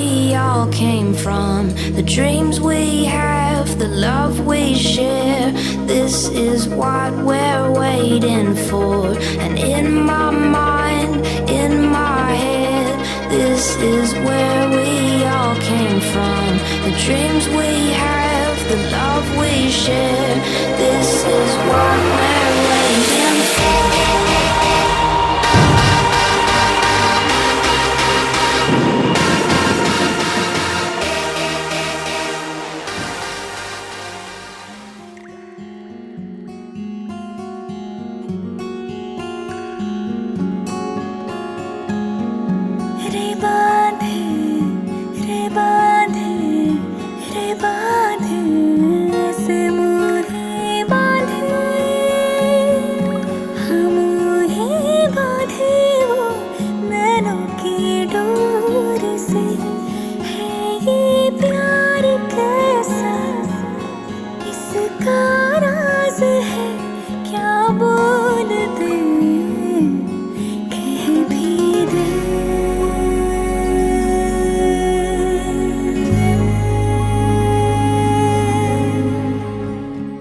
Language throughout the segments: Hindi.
we all came from, the dreams we have, the love we share. This is what we're waiting for. And in my mind, in my head, this is where we all came from, the dreams we have, the love we share. This is what we're waiting for.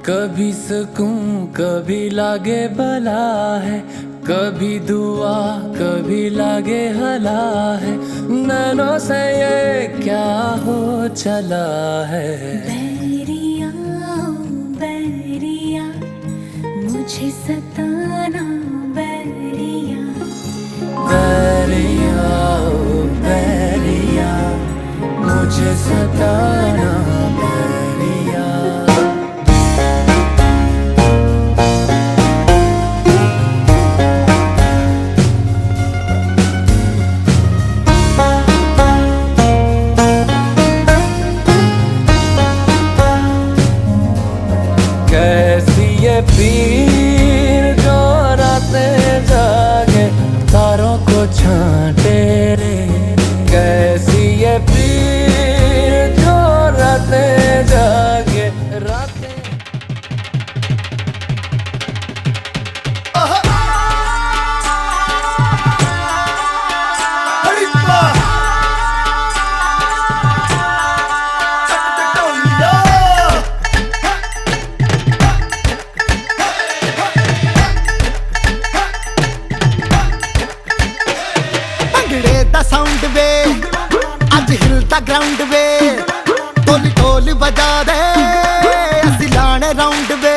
कभी सुकून कभी लागे बला है, कभी दुआ कभी लागे हला है, नैनों से ये क्या हो चला है। बैरिया बैरिया मुझे सताना, बैरिया बैरिया बैरिया मुझे सताना, बैरिया। कैसी ये पीर जो रातें जागे तारों को छांटे रे, कैसी ये पीर जो रातें जागे रातें। साउंड वे अज हिलता ग्राउंड वे, ढोल ढोल बजा दे असी लाने राउंड वे।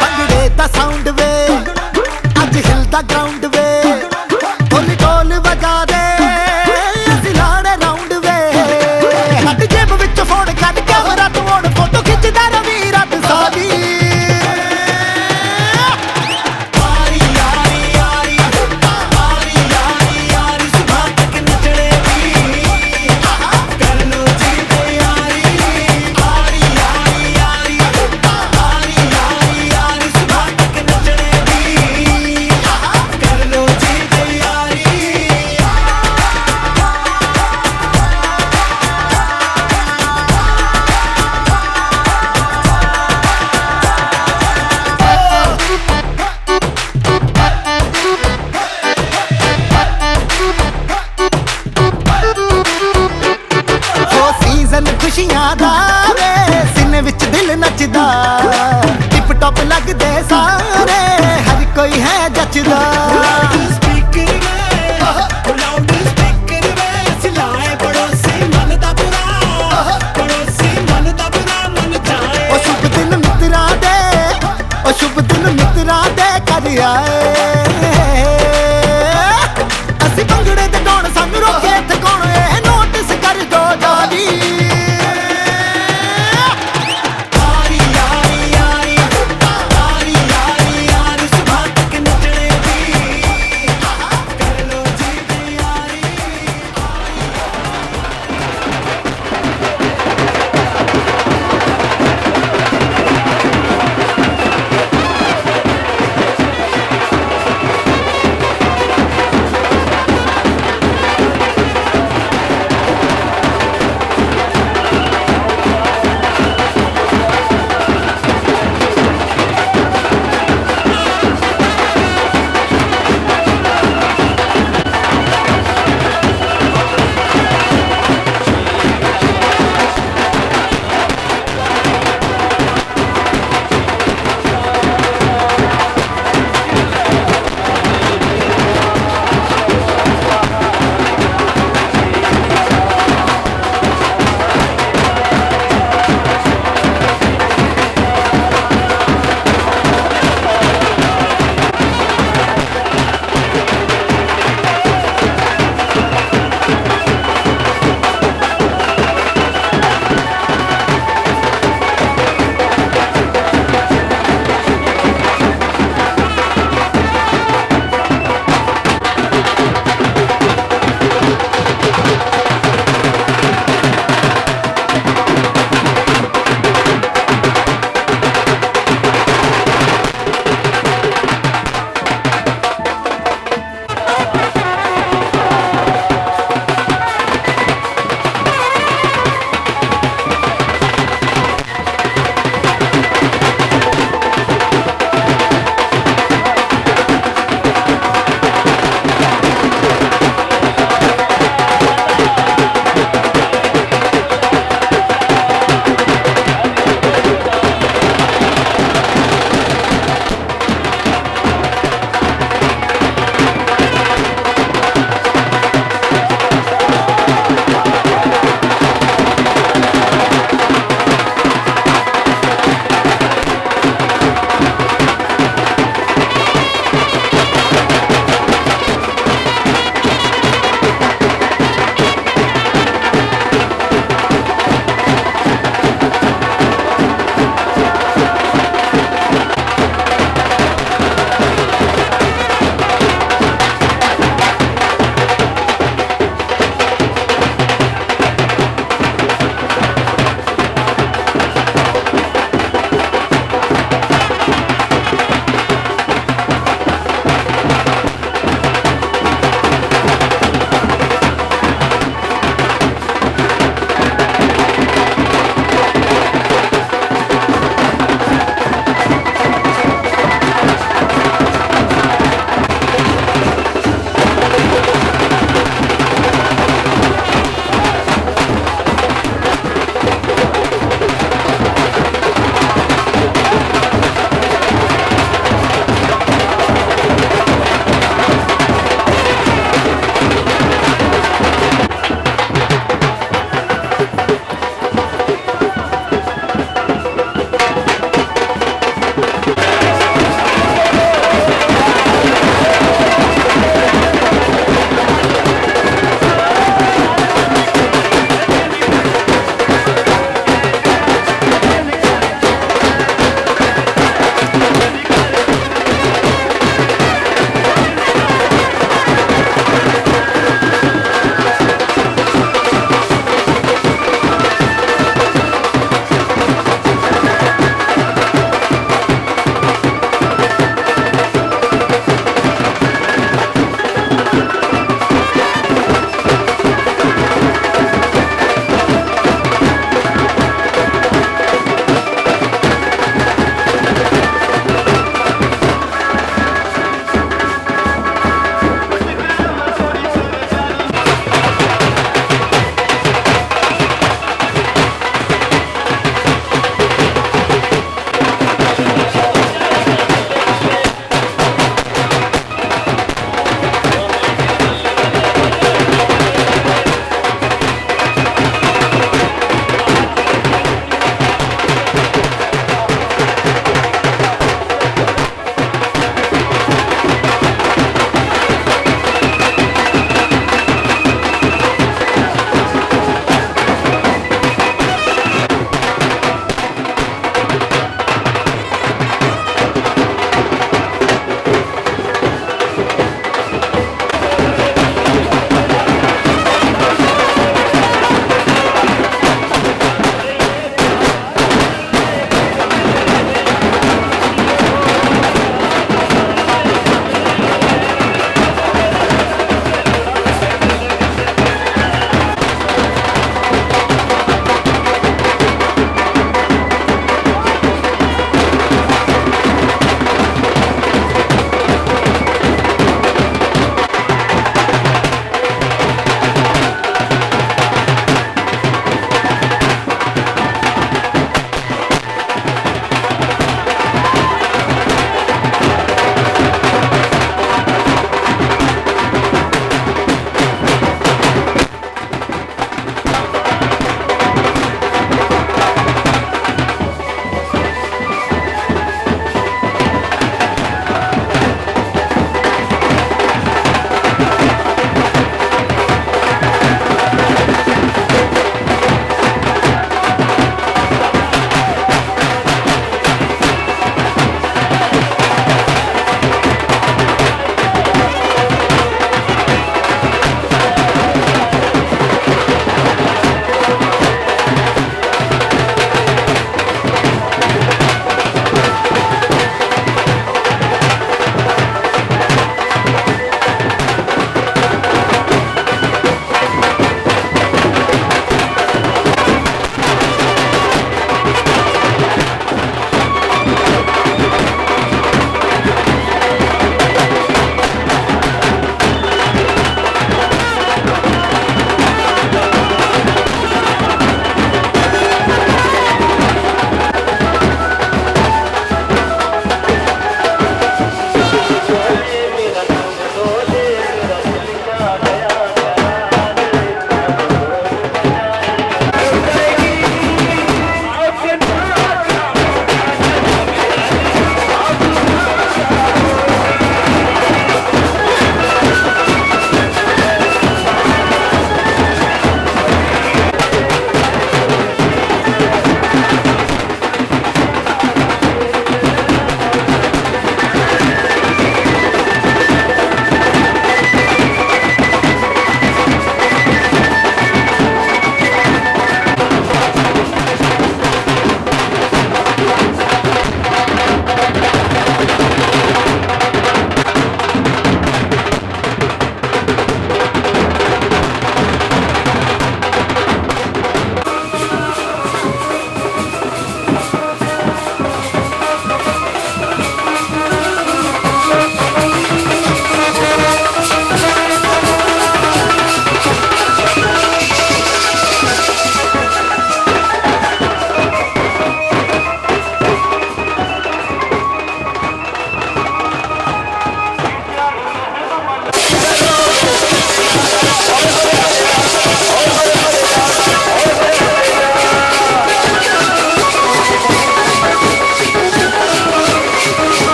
भंगड़े दा साउंड वे अज हिलता ग्राउंड वे, ढोल ढोल बजा दे असी लाने राउंड वे। हट जेब विच फोन कट कैमरा तू ओण फोटो खिचदा रवी रात सारी। खुशियां दा वे सीने विच दिल नचदा, टिप टॉप लगदे सारे हर कोई है जचदा। ओ शुभ दिन मित्रा दे, ओ शुभ दिन मित्रा दे कर आए। असी भंगड़े ते डोण सानू रोके इत्थे कौन ए नोटिस कर दो जाली।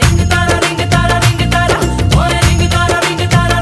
रिंग तारा ओए रिंग तारा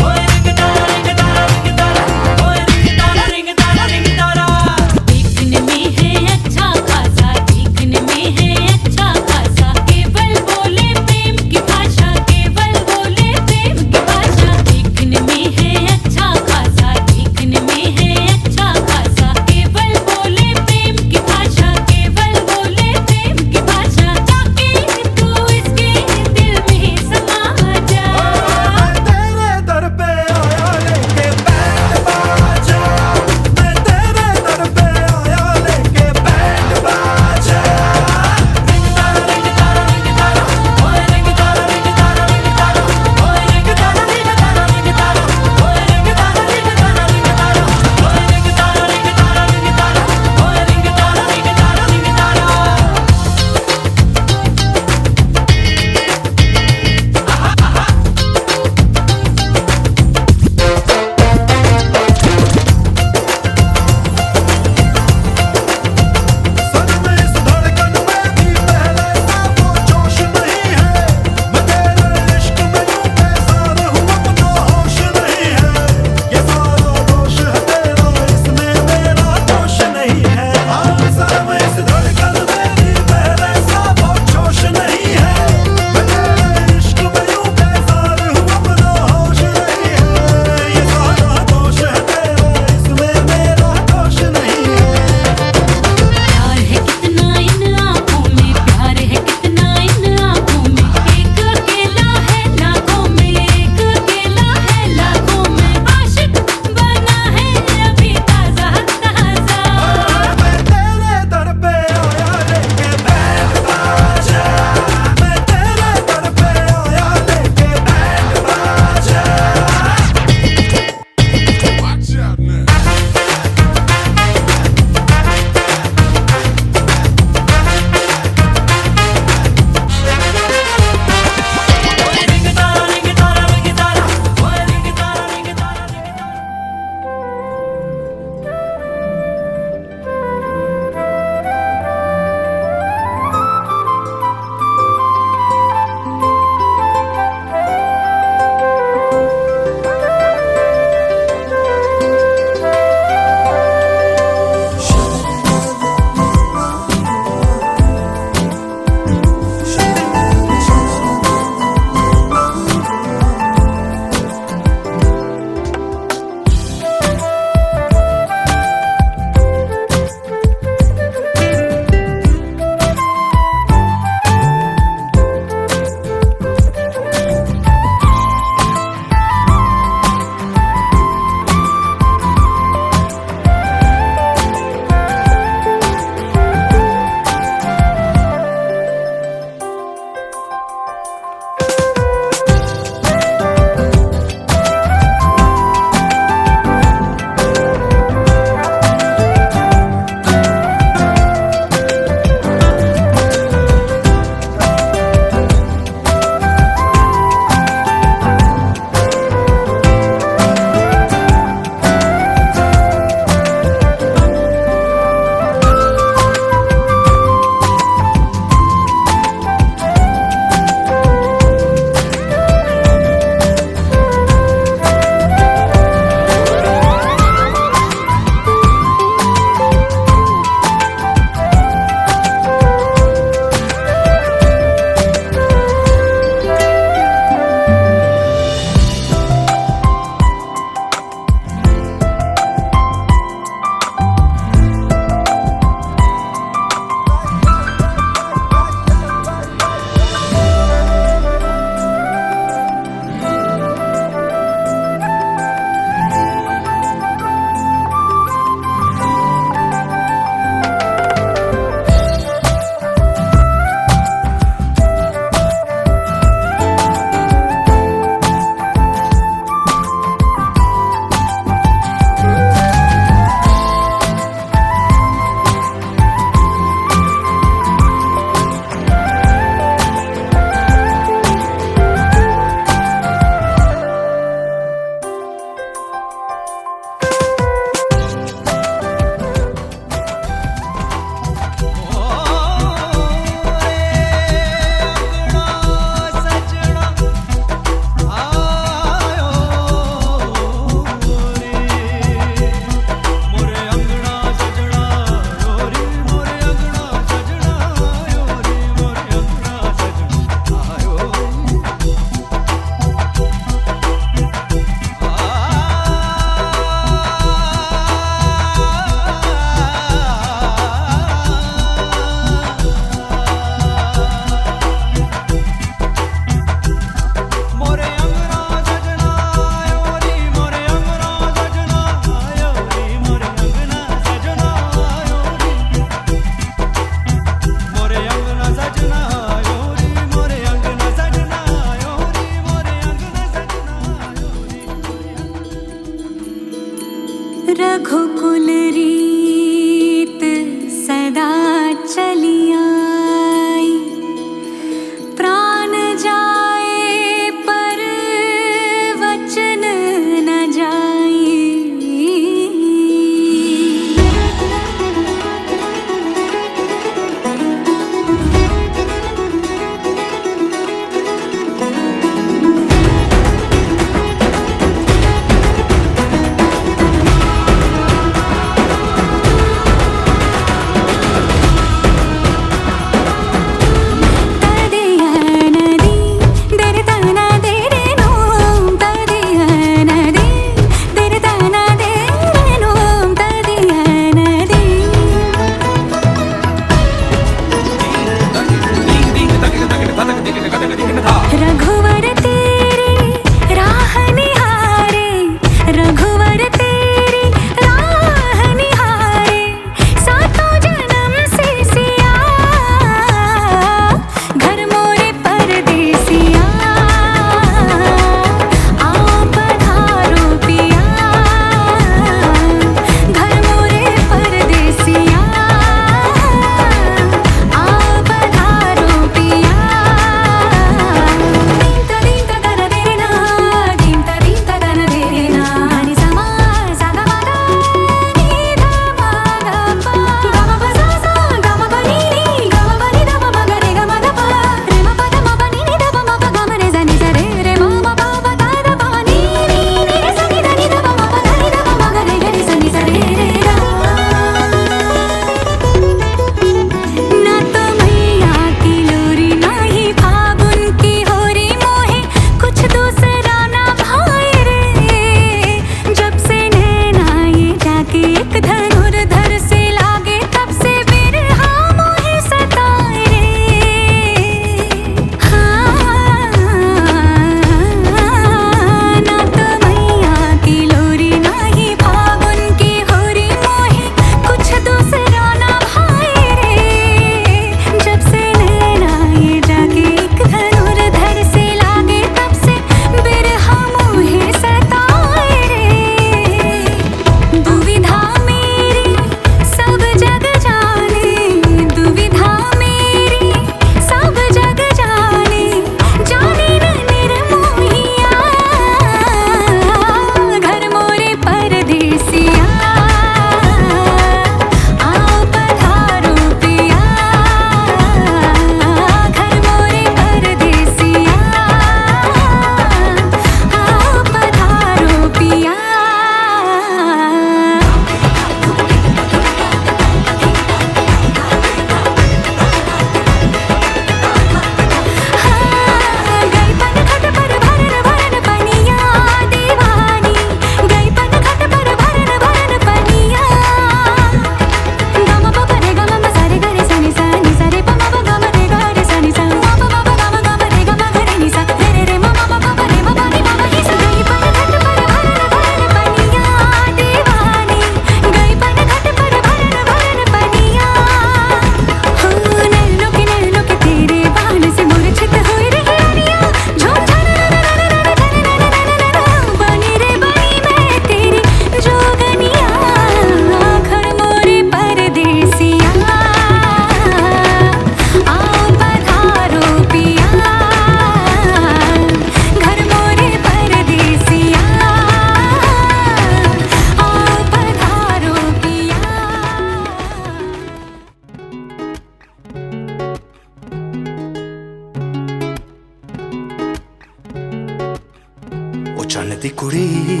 ਚੰਨ ਦੀ ਕੁੜੀ,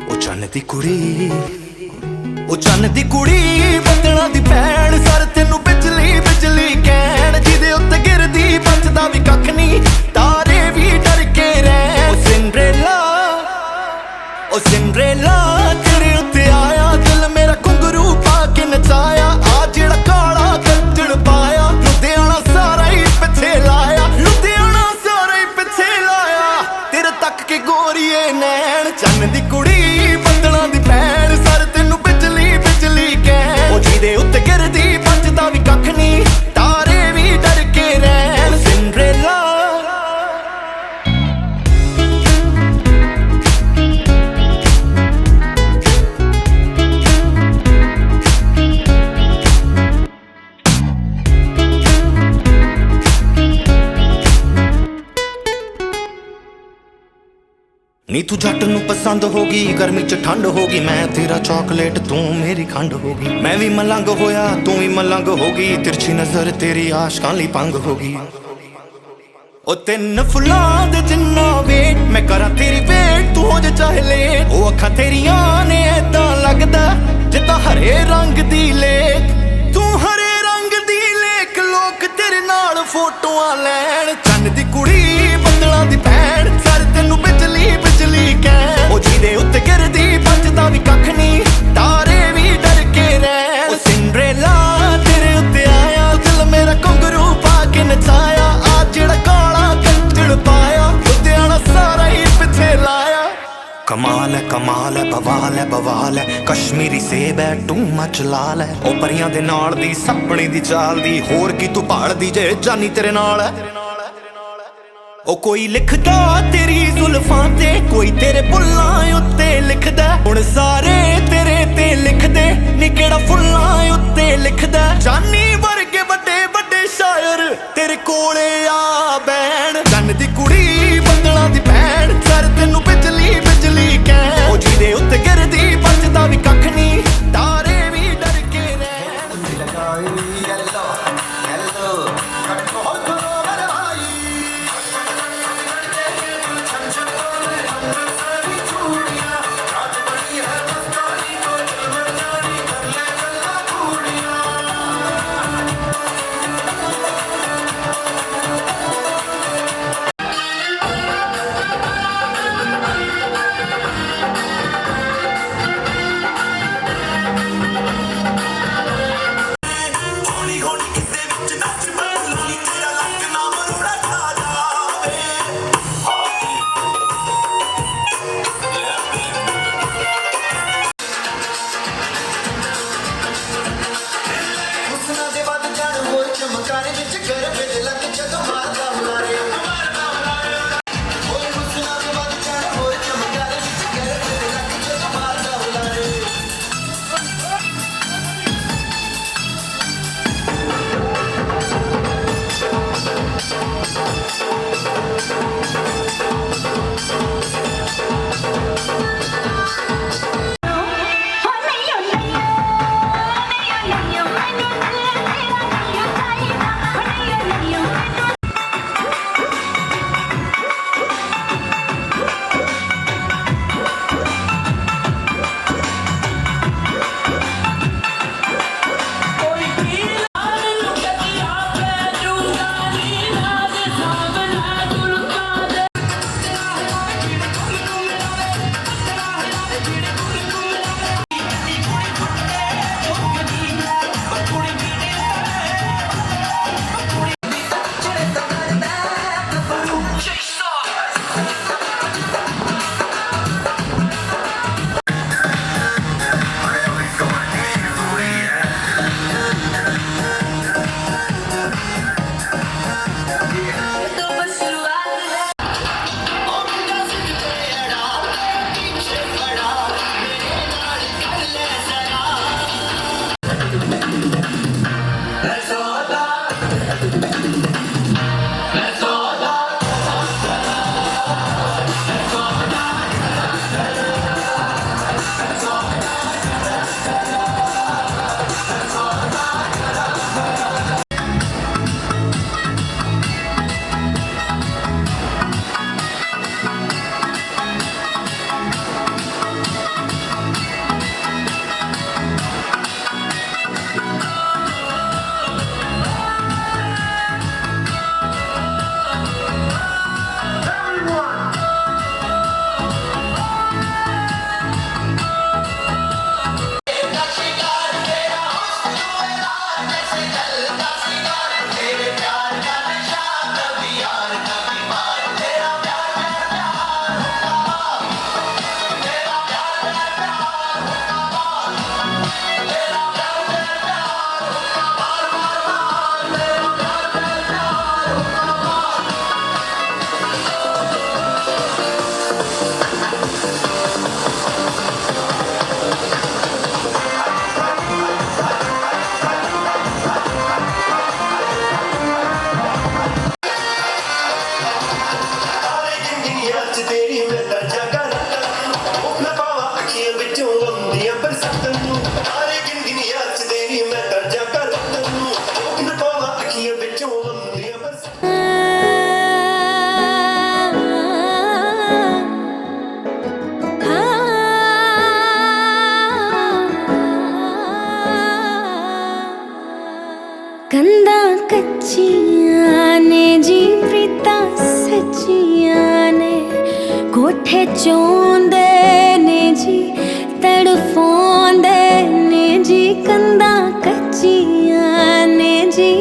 ਉਹ ਚੰਨ ਦੀ ਕੁੜੀ, ਉਹ ਚੰਨ ਦੀ ਕੁੜੀ ਬੱਦਲਾਂ ਦੀ ਭੈਣ ਸਰ ਤੈਨੂੰ ਬਿਜਲੀ ਬਿਜਲੀ ਕਹਿਣ ਜਿਹਦੇ ਉੱਤੇ ਗਿਰਦੀ ਬਚਦਾ ਵੀ ਕੱਖ ਨਹੀਂ ਤਾਰੇ ਵੀ ਡਰ ਕੇ ਰਹਿਣ ਉਹ ਸਿੰਡਰੇਲਾ, ਉਹ ਸਿੰਡਰੇਲਾ ਤੇਰੇ ਉੱਤੇ ਆਇਆ ਦਿਲ ਮੇਰਾ ਘੁੰਗਰੂ ਪਾ ਕੇ ਨਚਾਇਆ ਆ ਜਿਹੜਾ ਕਾਲਾ ਕੱਜੜ ਪਾਇਆ ਲੁਧਿਆਣਾ ਸਾਰਾ ਹੀ ਪਿੱਛੇ ਲਾਇਆ ਲੁਧਿਆਣਾ ਸਾਰਾ ਹੀ ਪਿੱਛੇ ਲਾਇਆ ਤੇਰੇ ਤੱਕ ਕੇ ਗੋਰੀਏ ਨੈਣ ਚੰਨ ਦੀ ਕੁੜੀ ਬੱਦਲਾਂ ਦੀ ਭੈਣ ਸਰ ਤੈਨੂੰ ਬਿਜਲੀ ਬਿਜਲੀ ਕਹਿਣ ਉਹ ਜਿਹਦੇ ਉੱਤੇ ਗਿਰਦੀ ਬਚਦਾ ਵੀ ਕੱਖ ਨਹੀਂ ਤਾਰੇ ਵੀ ਡਰ ਕੇ ਰਹਿਣ ਸਿੰਡਰੇਲਾ। ਨੀ ਤੂੰ ਜੱਟ ਨੂੰ ਪਸੰਦ ਹੋ ਗਈ ਗਰਮੀ ਚ ਠੰਡ ਹੋ ਗਈ ਮੈਂ ਤੇਰਾ ਚਾਕਲੇਟ ਤੂੰ ਮੇਰੀ ਖੰਡ ਹੋ ਗਈ ਮੈਂ ਵੀ ਮਲੰਗ ਹੋਇਆ ਤੂੰ ਵੀ ਮਲੰਗ ਹੋ ਗਈ ਤਿਰਛੀ ਨਜ਼ਰ ਤੇਰੀ ਆਸ਼ਕਾਂ ਲਈ ਭੰਗ ਹੋ ਗਈ ਉਹ ਤਿੰਨ ਫੁੱਲਾਂ ਦੇ ਜਿੰਨਾ ਵੇਟ ਮੈਂ ਕਰਾਂ ਤੇਰੀ ਵੇਟ ਤੂੰ ਹੋ ਜਾ ਚਾਹੇ ਲੇਟ ਉਹ ਅੱਖਾਂ ਤੇਰੀਆਂ ਨੇ ਏਦਾਂ ਲੱਗਦਾ ਜਿੱਦਾਂ ਹਰੇ ਰੰਗ ਦੀ ਲੇਕ ਤੂੰ ਹਰੇ ਰੰਗ ਦੀ ਲੇਕ ਲੋਕ ਤੇਰੇ ਨਾਲ ਫੋਟੋਆਂ ਲੈਣ ਚੰਨ ਦੀ ਕੁੜੀ ਬੱਦਲਾਂ ਦੀ ਭੈਣ ਸਰ ਤੈਨੂੰ ਬਿਜਲੀ ਬਿਜਲੀ ਕਹਿਣ ਉਹ ਜਿਹਦੇ ਉੱਤੇ ਗਿਰਦੀ ਬਚਦਾ ਵੀ ਕੱਖ ਨਹੀਂ ਤਾਰੇ ਵੀ ਡਰ ਕੇ ਰਹਿਣ ਉਹ ਸਿੰਡਰੇਲਾ ਤੇਰੇ ਉੱਤੇ ਆਇਆ ਦਿਲ ਮੇਰਾ ਘੁੰਗਰੂ ਪਾ ਕੇ ਨਚਾਇਆ ਆ ਜਿਹੜਾ ਕਾਲਾ ਕੱਜੜ ਪਾਇਆ ਲੁਧਿਆਣਾ ਸਾਰਾ ਹੀ ਪਿੱਛੇ ਲਾਇਆ ਕਮਾਲ ਹੈ ਬਵਾਲ ਹੈ ਕਸ਼ਮੀਰੀ ਸੇਬ ਹੈ ਟੂ ਮਚ ਲਾਲ ਹੈ ਉਹ ਪਰੀਆਂ ਦੇ ਨਾਲ ਦੀ ਸੱਪਣੀ ਦੀ ਚਾਲ ਦੀ ਹੋਰ ਕੀ ਤੂੰ ਭਾਲਦੀ ਜੇ ਜਾਨੀ ਤੇਰੇ ਨਾਲ ਹੈ ਉਹ ਕੋਈ ਲਿਖਦਾ ਤੇਰੀ ਜ਼ੁਲਫਾਂ ਤੇ ਕੋਈ ਤੇਰੇ ਬੁੱਲਾਂ ਉੱਤੇ ਲਿਖਦਾ ਹੁਣ ਸਾਰੇ ਤੇਰੇ ਤੇ ਲਿਖਦੇ ਨੀ ਕਿਹੜਾ ਫੁੱਲਾਂ ਉੱਤੇ ਲਿਖਦਾ ਜਾਨੀ ਵਰਗੇ ਵੱਡੇ ਵੱਡੇ ਸ਼ਾਇਰ ਤੇਰੇ ਕੋਲੇ ਆ ਬੈਣ ਚੰਨ ਦੀ ਕੁੜੀ ਬੱਦਲਾਂ ਦੀ ਭੈਣ ਸਰ ਤੈਨੂੰ ਬਿਜਲੀ ਬਿਜਲੀ ਕਹਿਣ ਉਹ ਜਿਹਦੇ ਉੱਤੇ ਗਿਰਦੀ ਬਚਦਾ ਵੀ ਕੱਖ ਨਹੀਂ ਤਾਰੇ ਵੀ ਡਰ ਕੇ ਰਹਿਣ कच्चियां ने जी प्रीता सच्चियां ने कोठे चोंदे ने जी तड़फोंदे ने जी कंधा कच्चियां ने जी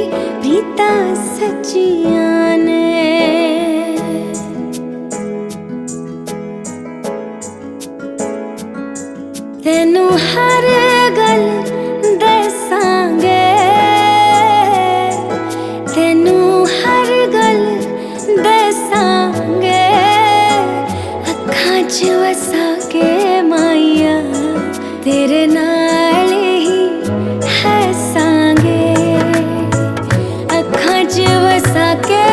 प्रीता सच्चियां ने तेनू हर गल दसांगे तेनू हर गल दसांगे अखां च वसा के माइया तेरे नाल ही हसांगे अखां च वसा के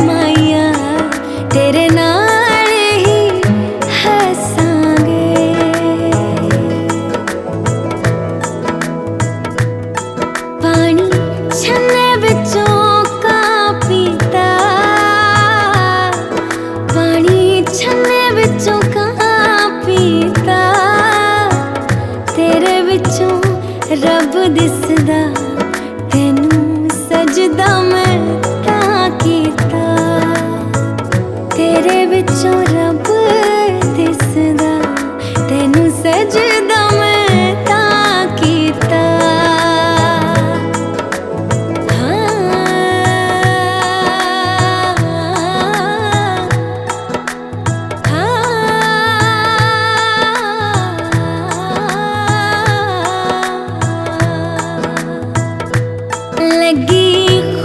माइया तेरे नाल ही हसांगे पानी छन्ने विचों का पीता पानी छन्ने विचों का पीता तेरे विचों रब दिसदा तेनू सजदा मैं तां कीता तेरे विचों रब दिसदा तेनू सजदा मैं तां कीता लगी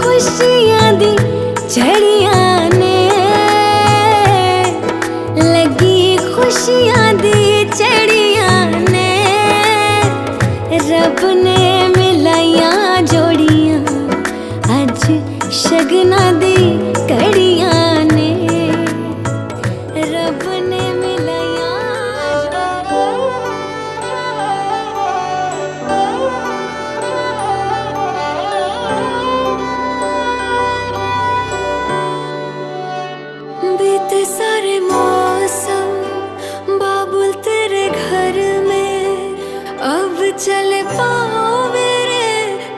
खुशियां दी झड़ियां ने लगी खुशियां दी झड़ियां ने रब ने मिलाइयां जोड़ियां अज शगना दी कड़ियां ने रब ने बीते सारे मौसम बाबुल तेरे घर में अब चले पाओ मेरे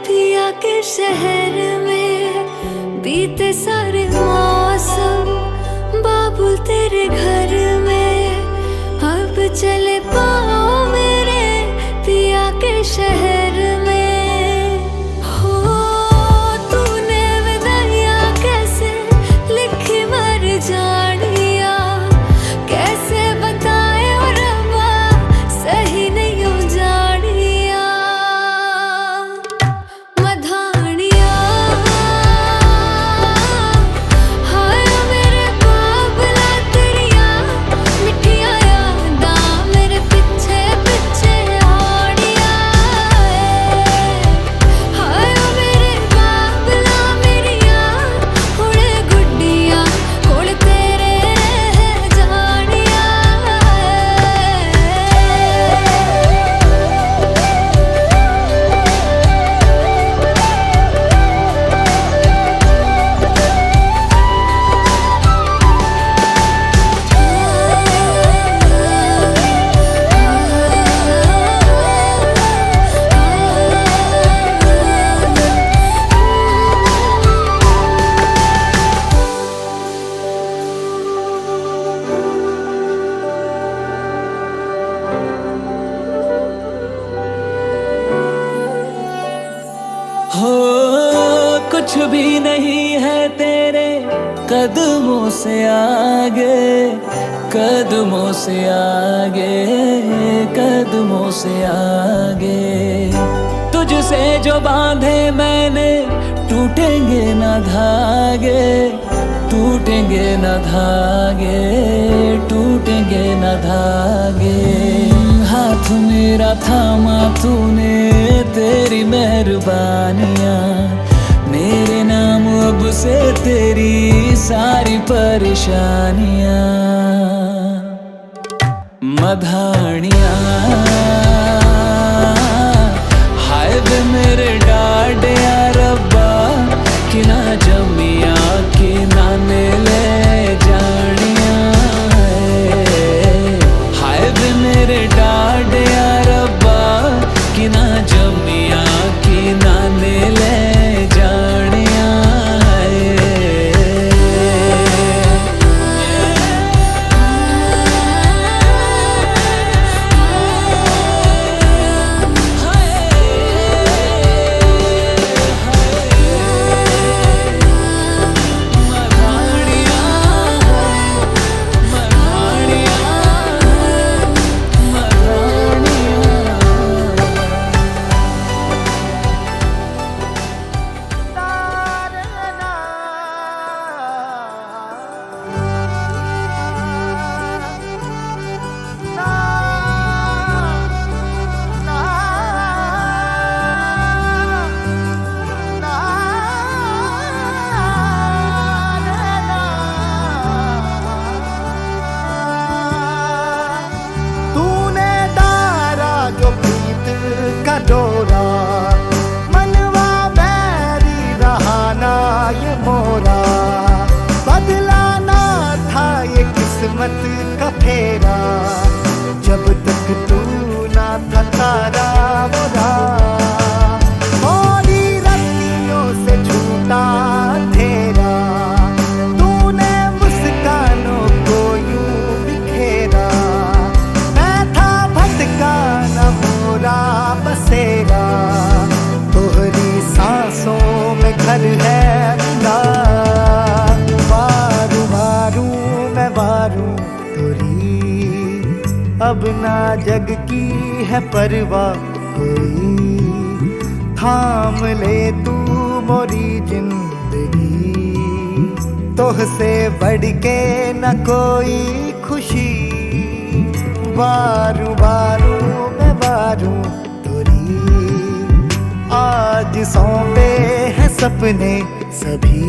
पिया के शहर में बीते सारे मौसम बाबुल तेरे घर में अब चले पाओ मेरे पिया के शहर में जानिया कैसे बताए और रब्बा सही नहीं हो जानिया मधानिया हाय मेरे बाबला तेरिया मिठिया यादां मेरे पीछे पीछे आड़िया हाय मेरे बाबला मेरिया हुणे गुड्डिया हो कुछ भी नहीं है तेरे कदमों से आगे कदमों से आगे कदमों से आगे तुझसे जो बांधे मैंने टूटेंगे न धागे टूटेंगे न धागे टूटेंगे न धागे हाथ मेरा थामा तूने तेरी मेहरबानियाँ मेरे नाम अब से तेरी सारी परेशानियाँ मधानियाँ हाय वे मेरे डाडिया रब्बा कि ना जमिया कि ना ले जानिया हाय वे मेरे डाडिया रब्बा कि ना जमिया कि ना ले जानिया है मिला। वारू वारू मैं वारू तोरी, अब ना जग की है परवाह कोई। थाम ले तू मोरी जिंदगी, तोहसे बढ़ के न कोई खुशी। वारू वारू मैं वारू तोरी, आज सौंपे हैं सपने सभी।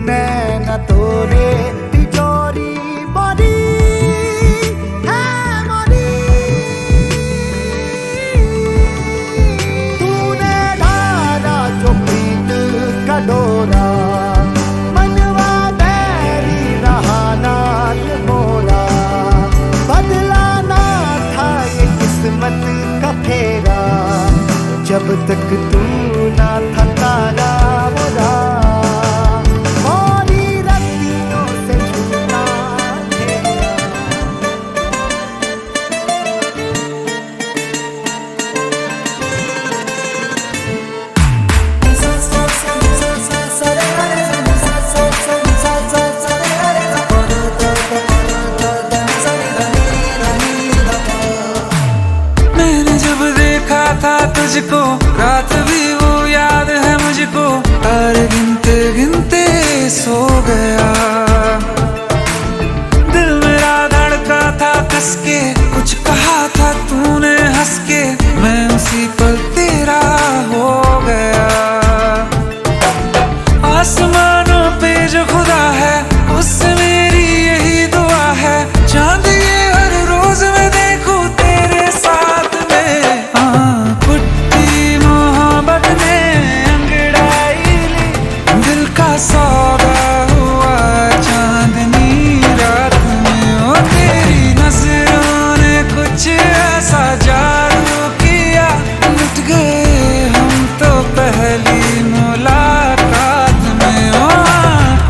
नैना तोरे तिजोरी मोरी है मोरी। तूने धारा जो प्रीत का डोरा, मनवा बैरी रहा नाल मोरा। बदला ना था ये किस्मत का फेरा, जब तक तू ना था तारा मोरा। मोरी रत्तियों से छूटा घेरा। मैंने जब देखा था तुझको, रात भी वो याद है मुझको। तारे गिनते गिनते सो गया, दिल मेरा धड़का था कस के। कुछ कहा था तूने हंस के, मैं उसी पल तेरा हो गया। आसमानों पे जो खुदा है, उससे मेरी यही दुआ है। चांद ये हर रोज मैं देखूं तेरे साथ में। पुट्टी मोहब्बत ने अंगड़ाई ली, दिल का सौदा हुआ चांदनी रात में। ओ तेरी नजरों ने कुछ ऐसा जादू किया, लुट गए हम तो पहली मुलाकात में। ओ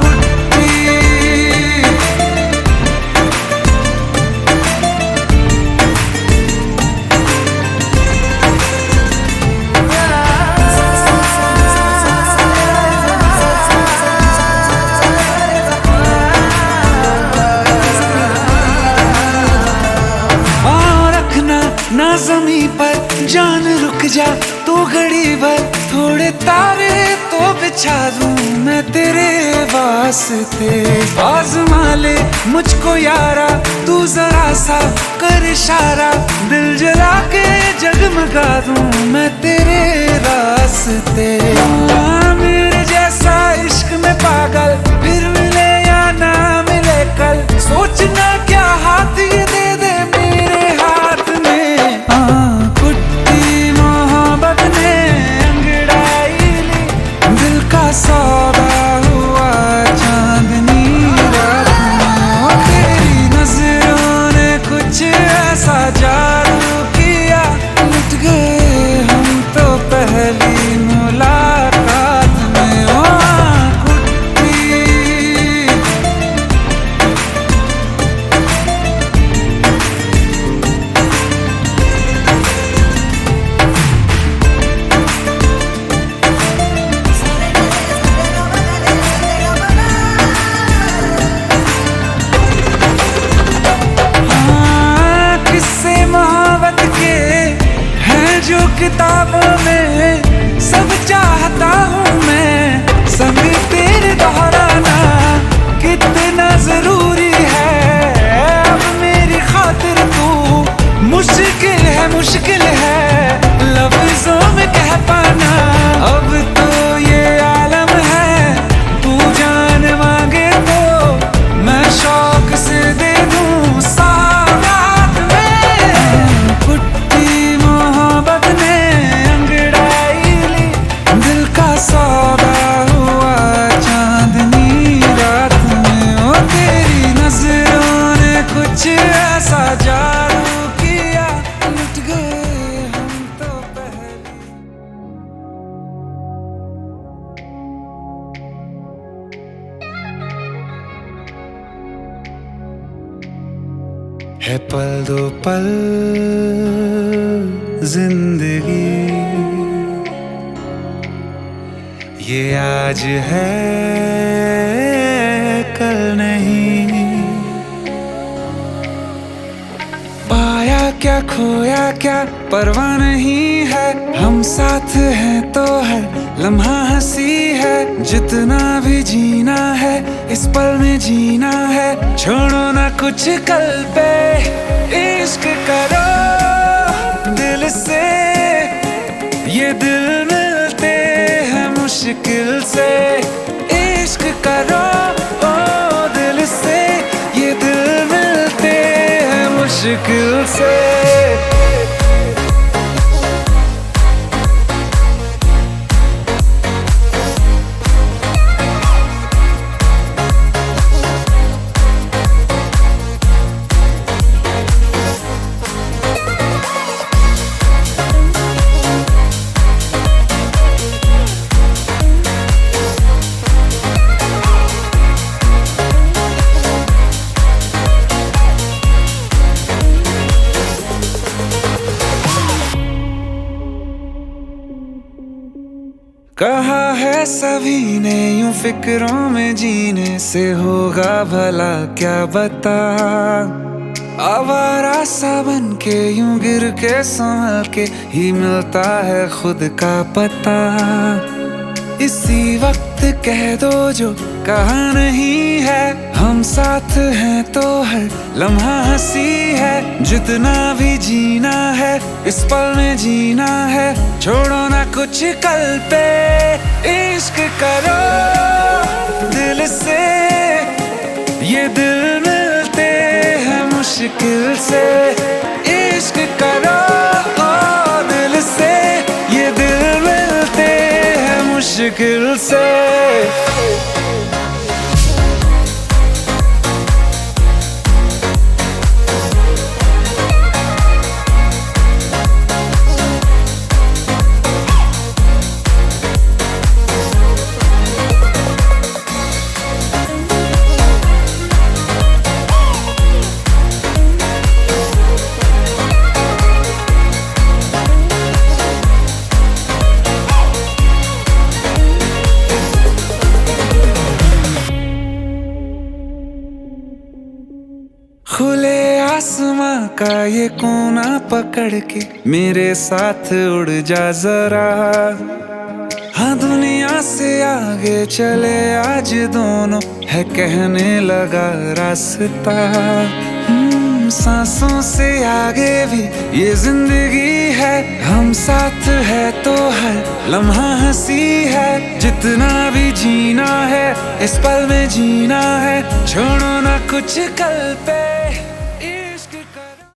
पुट्टी पाँव रखना ना जमी पर, जान रुक जा तू घड़ी भर। थोड़े तारे तो बिछा दूं मैं तेरे वास्ते। आज़मा ले मुझको यारा, तू जरा सा कर इशारा। दिल जला के जगमगा दूं मैं तेरे रास्ते। मेरे जैसा इश्क में पागल फिर मिले या ना मिले कल। सोचना क्या हाथ ये दे दे मेरे हाथ में। पुट्टी मोहब्बत ने अंगड़ाई ली, दिल का सौदा हुआ चांदनी रात में। ओ तेरी नजरों ने कुछ ऐसा जादू किया, लुट गए हम तो पहली मुलाकात में। ओ पुट्टी किस्से मोहब्बत के हैं जो किताबों में, सब चाहता हूँ मैं संग तेरे दोहराना। कितना जरूरी है अब मेरी खातिर तू, मुश्किल है लफ्जों में कह पाना। अब तो ये आलम है, तू जान मांगे तो मैं शौक से दे दूं सौगात में। पुट्टी मोहब्बत ने अंगड़ाई ली, दिल का सौदा हुआ चांदनी रात में। ओ तेरी नजरों ने कुछ ऐसा जादू किया, लुट गए हम तो पहले। है पल दो पल जिंदगी, ये आज है कल नहीं। पाया क्या खोया क्या परवाह नहीं है, हम साथ हैं तो है लम्हा हंसी है। जितना भी जीना है इस पल में जीना है, छोड़ो ना कुछ कल पे। इश्क करो दिल से, ये दिल मिलते हैं मुश्किल से। इश्क करो ओ दिल से, ये दिल मिलते हैं मुश्किल से। कहा है सभी ने यूं फिक्रों में जीने से होगा भला क्या बता। आवारा सा बन के यूं गिर के संभल के ही मिलता है खुद का पता। इसी वक्त कह दो जो कहा नहीं है, हम साथ हैं तो हर लम्हा हंसी है। जितना भी जीना है इस पल में जीना है, छोड़ो ना कुछ कल पे। इश्क करो दिल से, ये दिल मिलते हैं मुश्किल से। इश्क करो ओ दिल से, ये दिल मिलते हैं मुश्किल से। खुले आसमां का ये कोना पकड़ के मेरे साथ उड़ जा जरा। हाँ दुनिया से आगे चले आज दोनों, है कहने लगा रास्ता। सांसों से आगे भी ये जिंदगी है, हम साथ है तो हर लम्हा हंसी है। जितना भी जीना है इस पल में जीना है, छोड़ो ना कुछ कल पे। इश्क करो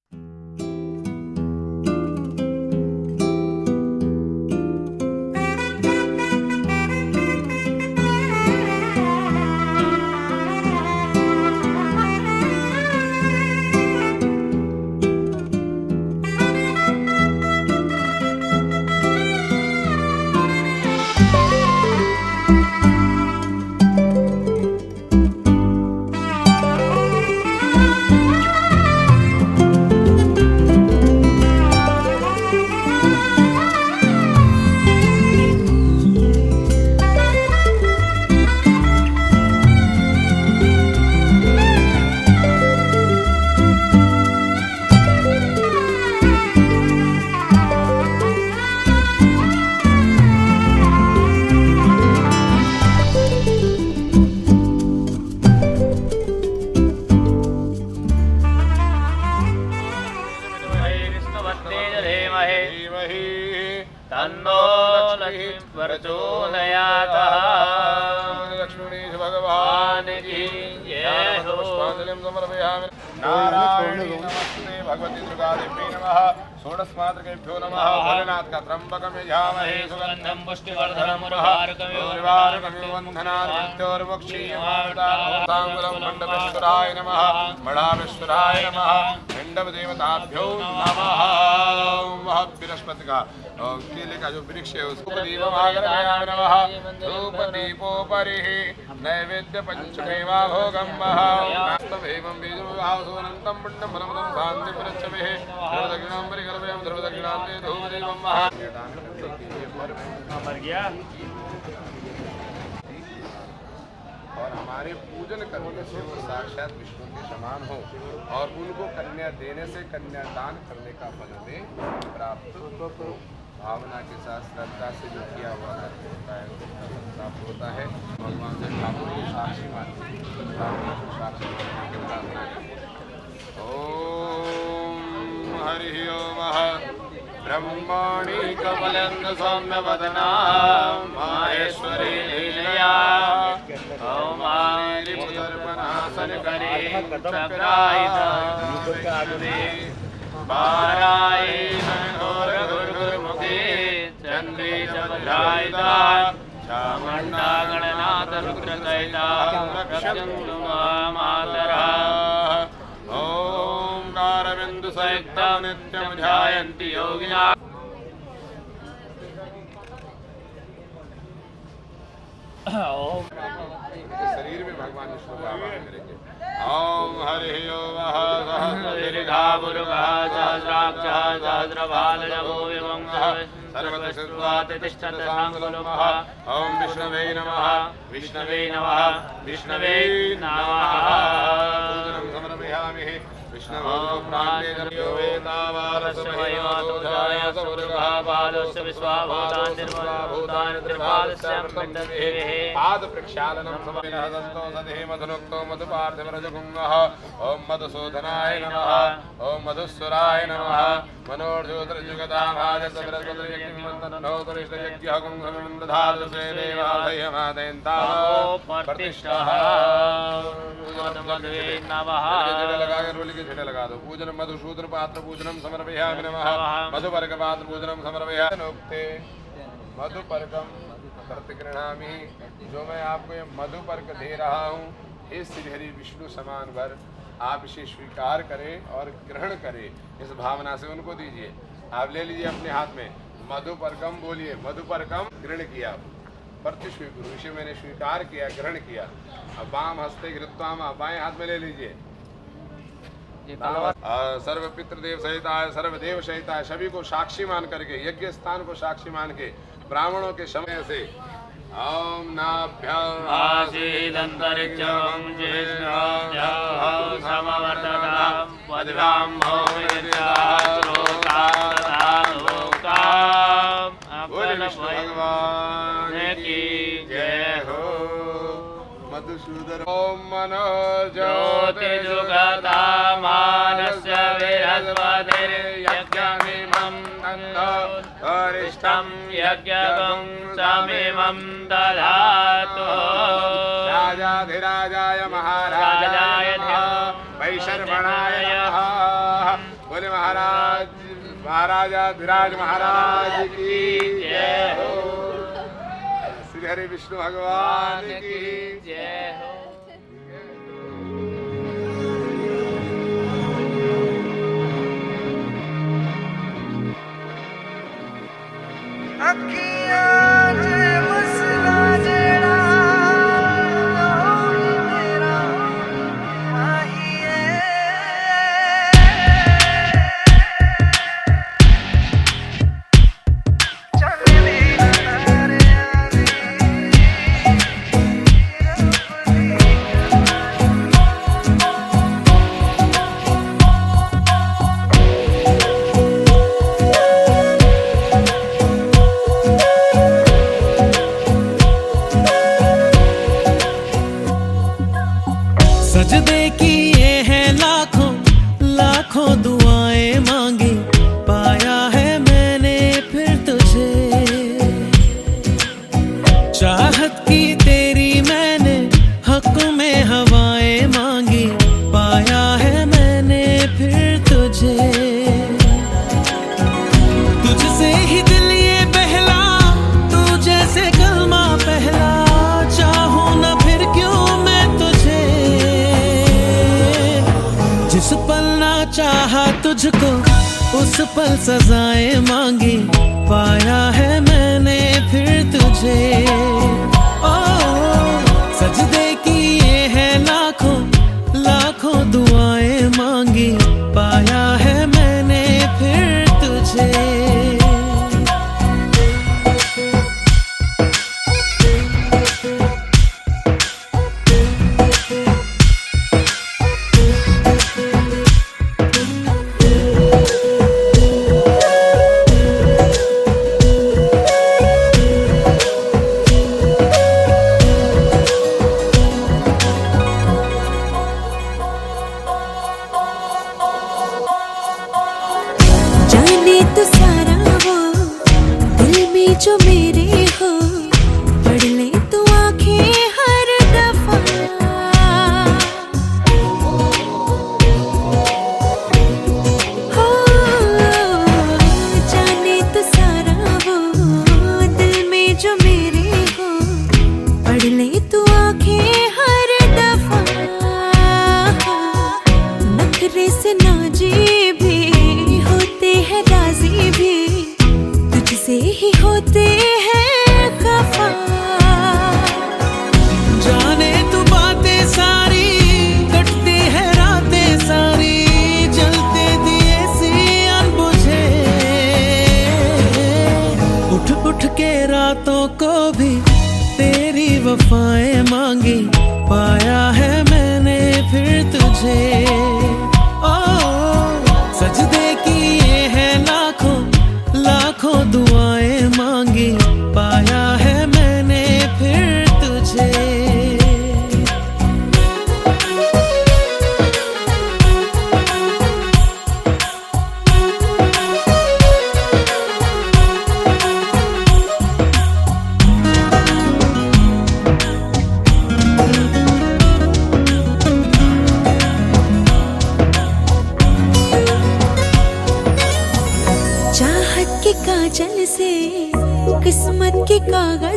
तन्नो लक्ष्मी प्रचोदयात्। लक्ष्मी भगवान की जय हो। पुष्पांजलिं समर्पयामि। नारायणी नमस्ते भगवती दुर्गादेवी नमः। षोडशमातृकेभ्यो नमः। भोलेनाथ का त्र्यंबकं यजामहे सुगंधं पुष्टिवर्धनम् उर्वारुकमिव वन्दनात् मृत्योर्मुक्षीयमामृताङ्गुलं खण्डविश्वराय नमः। मणाविश्वराय नमः। पिण्डदेवताभ्यो नमः। बृहस्पति का केले का जो वृक्ष है उसको दीपमागरयामि नमः। धूपदीपोपरि नैवेद्य पंचमेवा भोगं महास्तवेवं बीजमुहासुवनन्तं पुण्यफलमदं शान्तिप्रच्छमेः। ध्रुवदक्षिणां परिकल्पयामि ध्रुवदक्षिणान्ते धूपदीपं महा। मर गया हमारे पूजन करने से वो साक्षात विष्णु के समान हो और उनको कन्या देने से कन्यादान करने का फल हमें प्राप्त हो। भावना के साथ श्रद्धा से जो किया हुआ कार्य होता है उसका फल प्राप्त होता है। भगवान से ठाकुर को साक्षी मानते हैं, ठाकुर को साक्षी मानने के बाद ओम हरि ओम ब्रह्माणि कमलंद सौम्य वदना माहेश्वरी लीलया ओम आरिपुदर्पणासन करे चक्रायुधे पारायण घोर गुरुमुखे चंद्रे चन्द्रायुधा चामुण्डा गणनाथ रुद्रदयिता रक्षन्तु मातरः ओंकारबिंदु संयुक्ता नित्यं ध्यायन्ति योगिना। शरीर में भगवान विष्णु का आवाहन करेंगे। ओम हरि ओम दीर्घा मुरुगा सहस्राक्षः सहस्रभालजभो विभङ्गः सर्वतः सांगुलमः। ओम विष्णवे नमः विष्णवे नमः विष्णवे नमः। पूजनं समर्पयामि विष्णवो प्राणे धर्यो वेदावारसमयोदाय समुरुगः पादस्य विश्वाभूतानि निर्मलाभूतानि त्रिपादस्यामृतन्देः पाद प्रक्षालनं समर्पयामि। हदन्तो सदे मधुनुक्तो मधुपार्थिवरजगुङ्गः ओम मधुसूदनाय नमः ओम मधुस्वराय नमः मनोर्ज्योतिर्जुगदाभाज सबरस्वतयज्ञवन्दनोतरिष्टयज्ञः कुङ्भमिन्द्रधातुसे देवादयमादयन्ताः प्रतिष्ठः मधुमधुवे नमः। झंडे लगा दो। पूजन मधुसूदन पात्र पूजनम समर्पयामि नमः। मधुपर्क पात्र पूजनम समर्पयामि नोक्ते मधुपर्कम प्रतिगृह्णामि। जो मैं आपको ये मधुपर्क दे रहा हूँ हे श्रीहरि विष्णु समान वर आप इसे स्वीकार करें और ग्रहण करें। इस भावना से उनको दीजिए। आप ले लीजिए अपने हाथ में मधुपर्कम बोलिए मधुपर्कम ग्रहण किया प्रतिस्वीकुरु इसे मैंने स्वीकार किया ग्रहण किया। अब वाम हस्ते घृत्वाम बाएं हाथ में ले लीजिए। सर्व पितृदेव सहिताय सर्वदेव सहिताय सभी को साक्षी मान करके यज्ञ स्थान को साक्षी मान के ब्राह्मणों के समय से ओम नाभ्यं आसीदंतरिक्षं जिष्णुभ्यं समवर्ततां वद्भ्यां भगवान की जय हो। मधुसूदन ओम मनोज्योतिर्जुगता मानस्य विरस्पतिर्यज्ञमिमं वरिष्ठं यज्ञं समिमं दधातु। राजाधिराजाय महाराजाय वैशर्वणाय बोले महाराज महाराजाधिराज महाराज की जय हो। श्री हरि विष्णु भगवान की जय हो। सजदे किए हैं लाखों लाखों दुआएं मांगी पाया है मैंने फिर तुझे। चाहत की तेरी मैंने हक में हवाएं मांगी पाया है मैंने फिर तुझे। तुझसे ही दिल ये बहला तू जैसे कलमा पहला चाहूं ना फिर क्यों मैं तुझे। जिस पल ना चाहा तुझको उस पल सजाएं मांगी पाया है मैंने फिर तुझे। ओ सजदे किए हैं लाखों लाखों दुआएं मांगी पाया है मैंने फिर तुझे।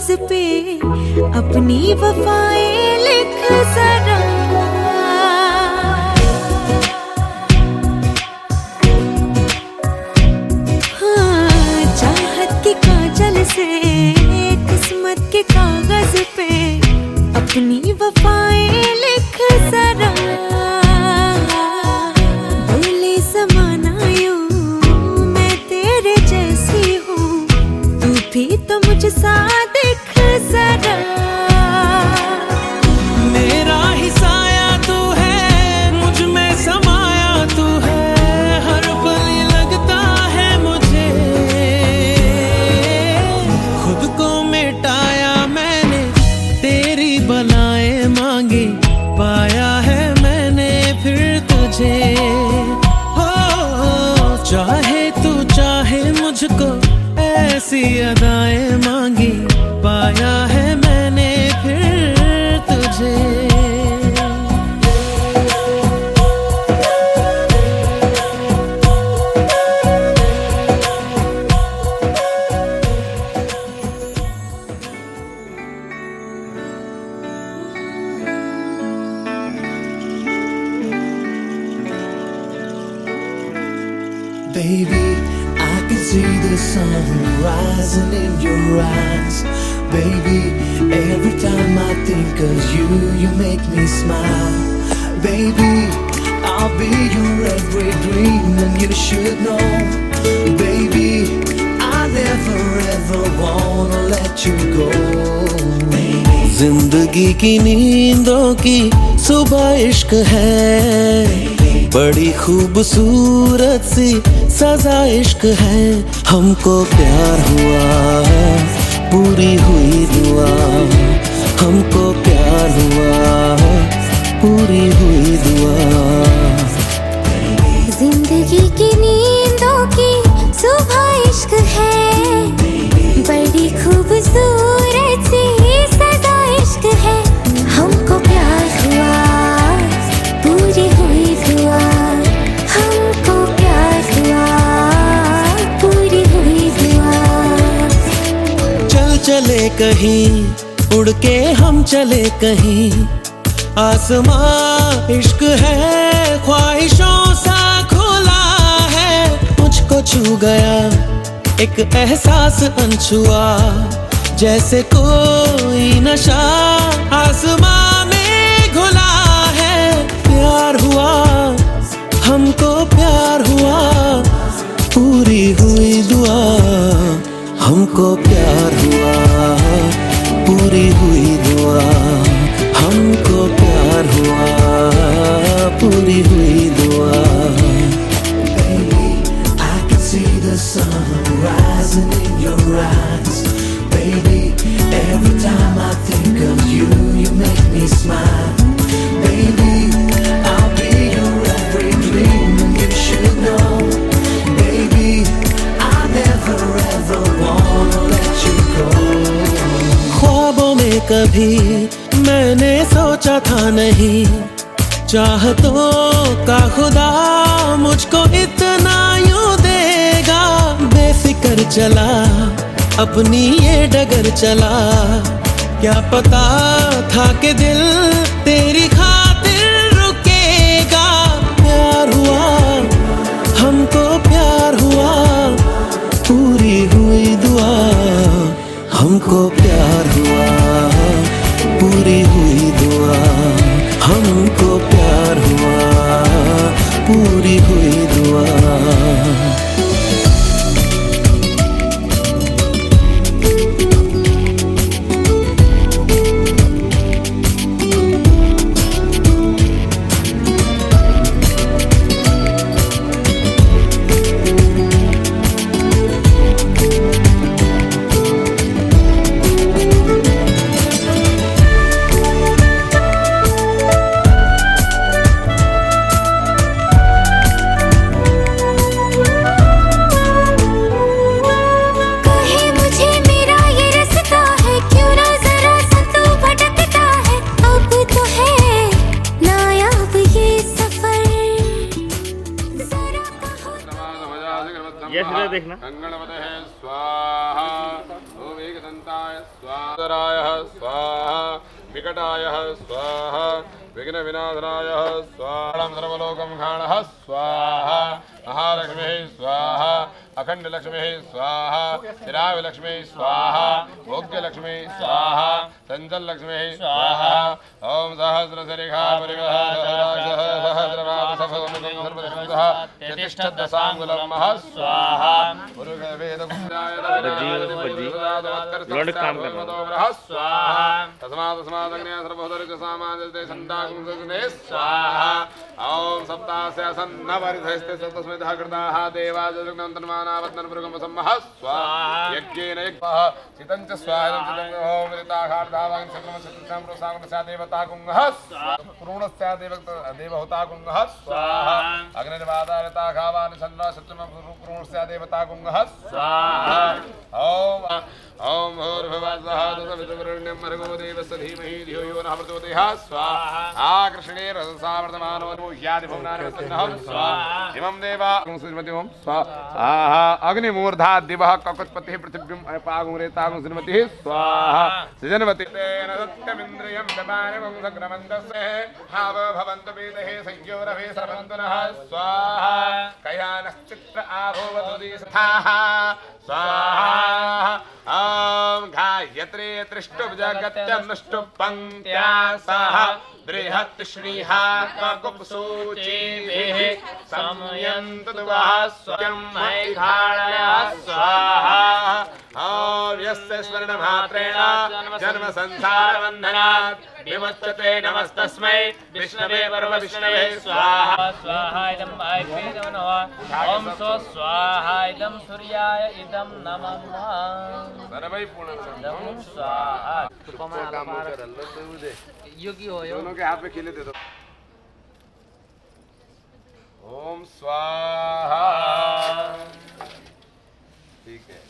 कागज पे अपनी वफाएं लिख जरा। हाँ, चाहत के काजल से किस्मत के कागज पे अपनी वफाएं लिख जरा। बोले ज़माना यूं मैं तेरे जैसी हूँ, तू भी तो मुझसा दिख जरा। मेरा ही साया तू है, मुझ में समाया तू है, हर पल ये लगता है मुझे। खुद को मिटाया मैंने, तेरी बलाएं मांगी, पाया है मैंने फिर तुझे। हो चाहे तू चाहे मुझको, ऐसी अदाएं मांगी, पाया है मैंने फिर तुझे। Baby, I can see the sun rising in your eyes. Baby, every time I think of you, you make me smile. Baby, I'll be your every dream and you should know. Baby, I never ever wanna let you go. जिंदगी की नींदों की सुबह इश्क है, बड़ी खूबसूरत सी सजा इश्क है। हमको प्यार हुआ, पूरी हुई दुआ, हमको प्यार हुआ, पूरी हुई दुआ। जिंदगी की नींदों की सुबह इश्क है, बड़ी खूबसूरत सी सजा इश्क है। हमको प्यार हुआ, पूरी हुई दुआ, हमको प्यार हुआ, पूरी हुई दुआ। चल चले कहीं, उड़ के हम चले कहीं, आसमां इश्क है, ख्वाहिशों सा खुला है। मुझको छू गया एक एहसास अनछुआ, जैसे कोई नशा आसमां में घुला है। प्यार हुआ, हमको प्यार हुआ, पूरी हुई दुआ, हमको प्यार हुआ, पूरी हुई दुआ, हमको प्यार हुआ, पूरी हुई दुआ। Baby, I can see the sun rising in your eyes. Baby, every time I think of you, you make me smile. Baby, I'll be your every dream and you should know. Baby, I never ever wanna let you go. ख्वाबों में कभी मैंने सोचा था नहीं, चाहतों का खुदा मुझको इतना यूं देगा। बेफिक्र चला, अपनी ये डगर चला, क्या पता था कि दिल तेरी खातिर रुकेगा। प्यार हुआ, हमको प्यार हुआ, पूरी हुई दुआ, हमको प्यार हुआ, पूरी हुई दुआ, हमको प्यार हुआ, पूरी हुई दुआ। देखना स्वाहा ओम एकदंताय स्वाहा विकटाय स्वाहा विघ्न विनाशनाय स्वाहा सर्वलोकं खाणः स्वाहा महालक्ष्मी स्वाहा अखंड लक्ष्मी स्वाहा चिराग लक्ष्मी स्वाहा भोग्य लक्ष्मी स्वाहा चंचल लक्ष्मी स्वाहा ओम सहस्रशिखा सर्वदशांगुलम स्वाहा स्वाहा तस्मादग्ने सर्वोदरित सामान्य संदाग्ने स्वाहा ओम सप्तास्य सन्नवरिधस्ते तस्मै कृताः देवाजगन्तन्मानावत्नपुरगम सम्मः स्वाहा यज्ञेन यज्ञः चितं च स्वाहा ओम ऋताखार्धावां चक्रमचक्रं प्रोसागमस्या देवता कुंगः स्वाहा पूर्णस्या देवहूता कुंगः स्वाहा अग्निर्वादारताखावान् चन्द्र सत्यम पूर्णस्या देवता कुंगः स्वाहा ओम ओम भूर्भुवस्सुः तत्सवितुर्वरेण्यं भर्गो देवस्य धीमहि धियो यो नः प्रचोदयात् स्वाहा आकृष्णे रससा वर्तमानो यादिभुवनानि वसन्नः स्वाहा इमं देवा श्रीमती ओम स्वाहा अग्निमूर्धा दिवः ककुत्पतिः पृथिव्यं अपागुं रेतागुं श्रीमती स्वाहा सृजनवती तेन सत्यमिन्द्रियं व्यपारगुं सक्रमन्तस्य हाव भवन्तु वेदहे संयोरभे सर्वन्तु नः स्वाहा कयानश्चित्र आभूवतु दिस्थाः स्वाहा ओम गायत्री त्रिष्टुभुजगत्यनुष्टुप् पंक्त्या सह बृहत् श्रीहा ककुप्सूचिभिः संयन्तु दुवः स्वयं मैघाळयः स्वाहा ओम यस्य स्वर्णमात्रेण जन्म संसारबन्धनात् विमुच्यते नमस्तस्मै विष्णवे परम विष्णवे स्वाहा स्वाहा इदं वायुवे नमः ओम सो स्वाहा इदं सूर्याय इदं नमः सर्वै पूर्ण ओम स्वाहा योगी हो दोनों के हाथ में खिले दे दो ओम स्वाहा ठीक है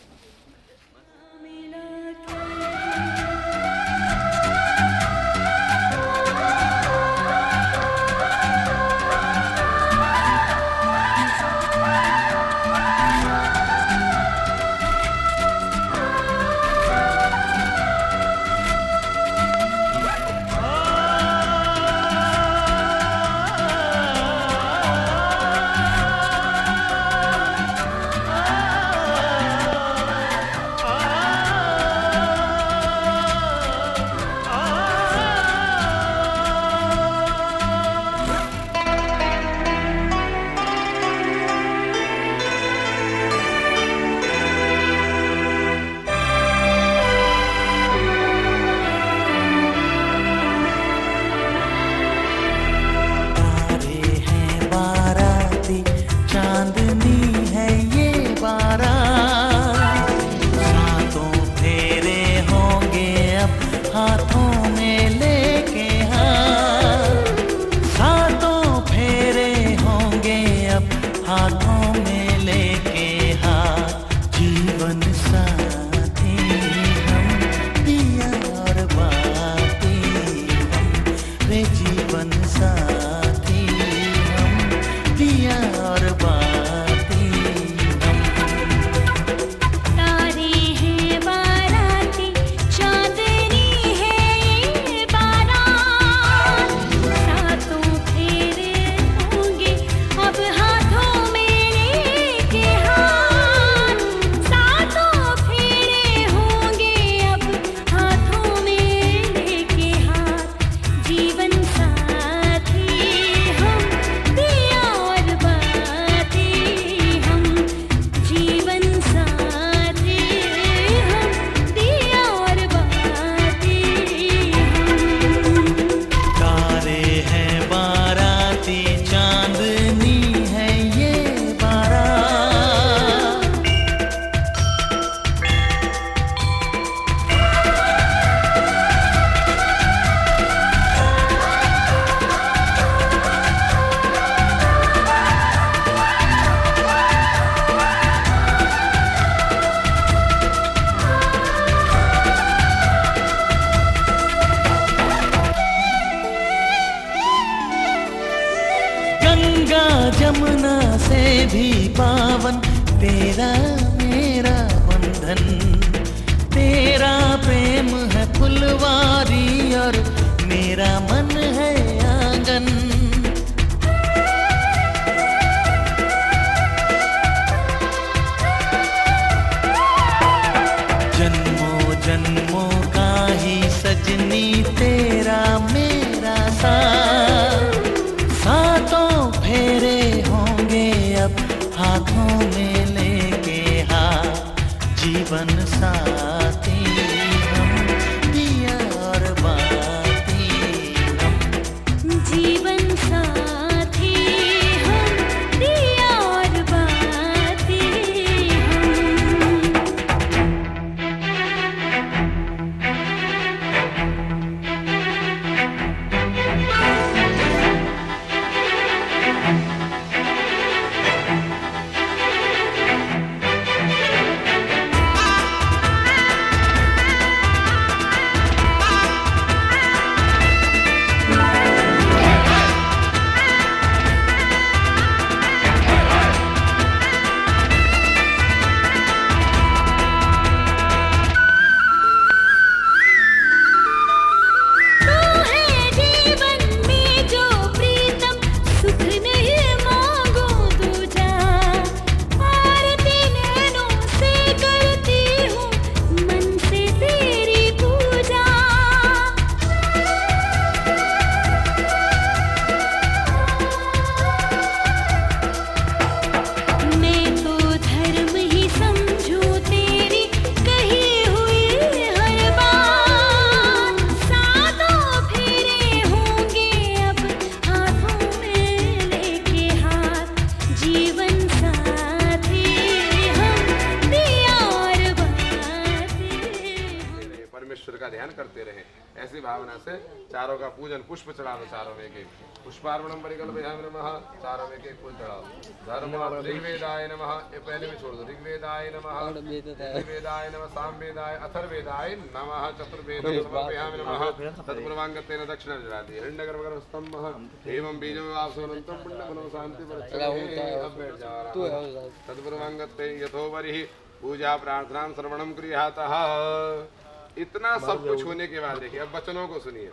जमुना से भी पावन तेरा मेरा बंधन, तेरा प्रेम है फुलवारी और भावना से चारों का पूजन। पुष्प चढ़ा दो चारों में एक एक। पुष्पार्पणम परिकल्पयामि नमः। चारों में एक एक फूल चढ़ाओ। धर्म ऋग्वेदाय नमः, ये पहले भी छोड़ दो। ऋग्वेदाय नमः, ऋग्वेदाय नमः, सामवेदाय अथर्ववेदाय नमः, चतुर्वेदे समर्पयामि नमः। तत्पूर्वांगतेन दक्षिणा चढ़ा दी। हिरण्यगर्भस्तंभः एवं बीजवासोनंतम पुण्यफलो शांति परचते। अब बैठ जाओ। तत्पूर्वांगते यथोवरिः पूजा प्रार्थना श्रवणम क्रियातः। इतना सब कुछ होने के बाद देखिए अब वचनों को सुनिए,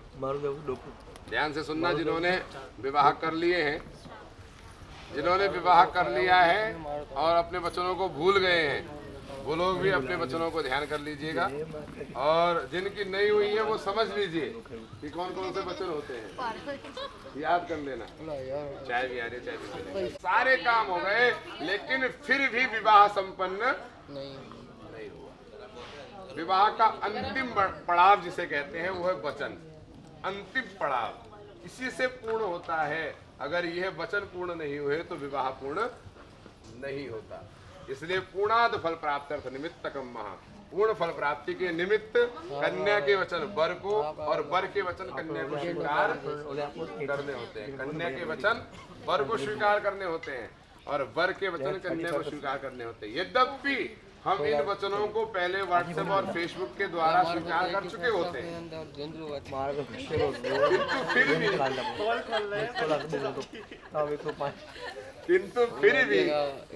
ध्यान से सुनना। जिन्होंने विवाह कर लिए हैं, जिन्होंने विवाह कर लिया है और अपने वचनों को भूल गए हैं, वो लोग भी अपने वचनों को ध्यान कर लीजिएगा। और जिनकी नहीं हुई है वो समझ लीजिए कि कौन कौन से वचन होते हैं, याद कर लेना। चाय भी आ रही, चाय भी। सारे काम हो गए लेकिन फिर भी विवाह संपन्न नहीं हुआ। विवाह का अंतिम पड़ाव जिसे कहते हैं वो है वचन। अंतिम पड़ाव इसी से पूर्ण होता है। अगर यह वचन पूर्ण नहीं हुए तो विवाह पूर्ण नहीं होता। इसलिए पूर्णाद फल प्राप्त्यर्थ निमित्तकम महा। पूर्ण फल प्राप्ति के निमित्त कन्या के वचन वर को और वर के वचन कन्या को स्वीकार करने होते हैं। कन्या के वचन वर को स्वीकार करने होते हैं और वर के वचन कन्या को स्वीकार करने होते हैं। यद्यपि हम इन वचनों को पहले व्हाट्सएप और फेसबुक के द्वारा स्वीकार कर चुके होते हैं, किंतु फिर भी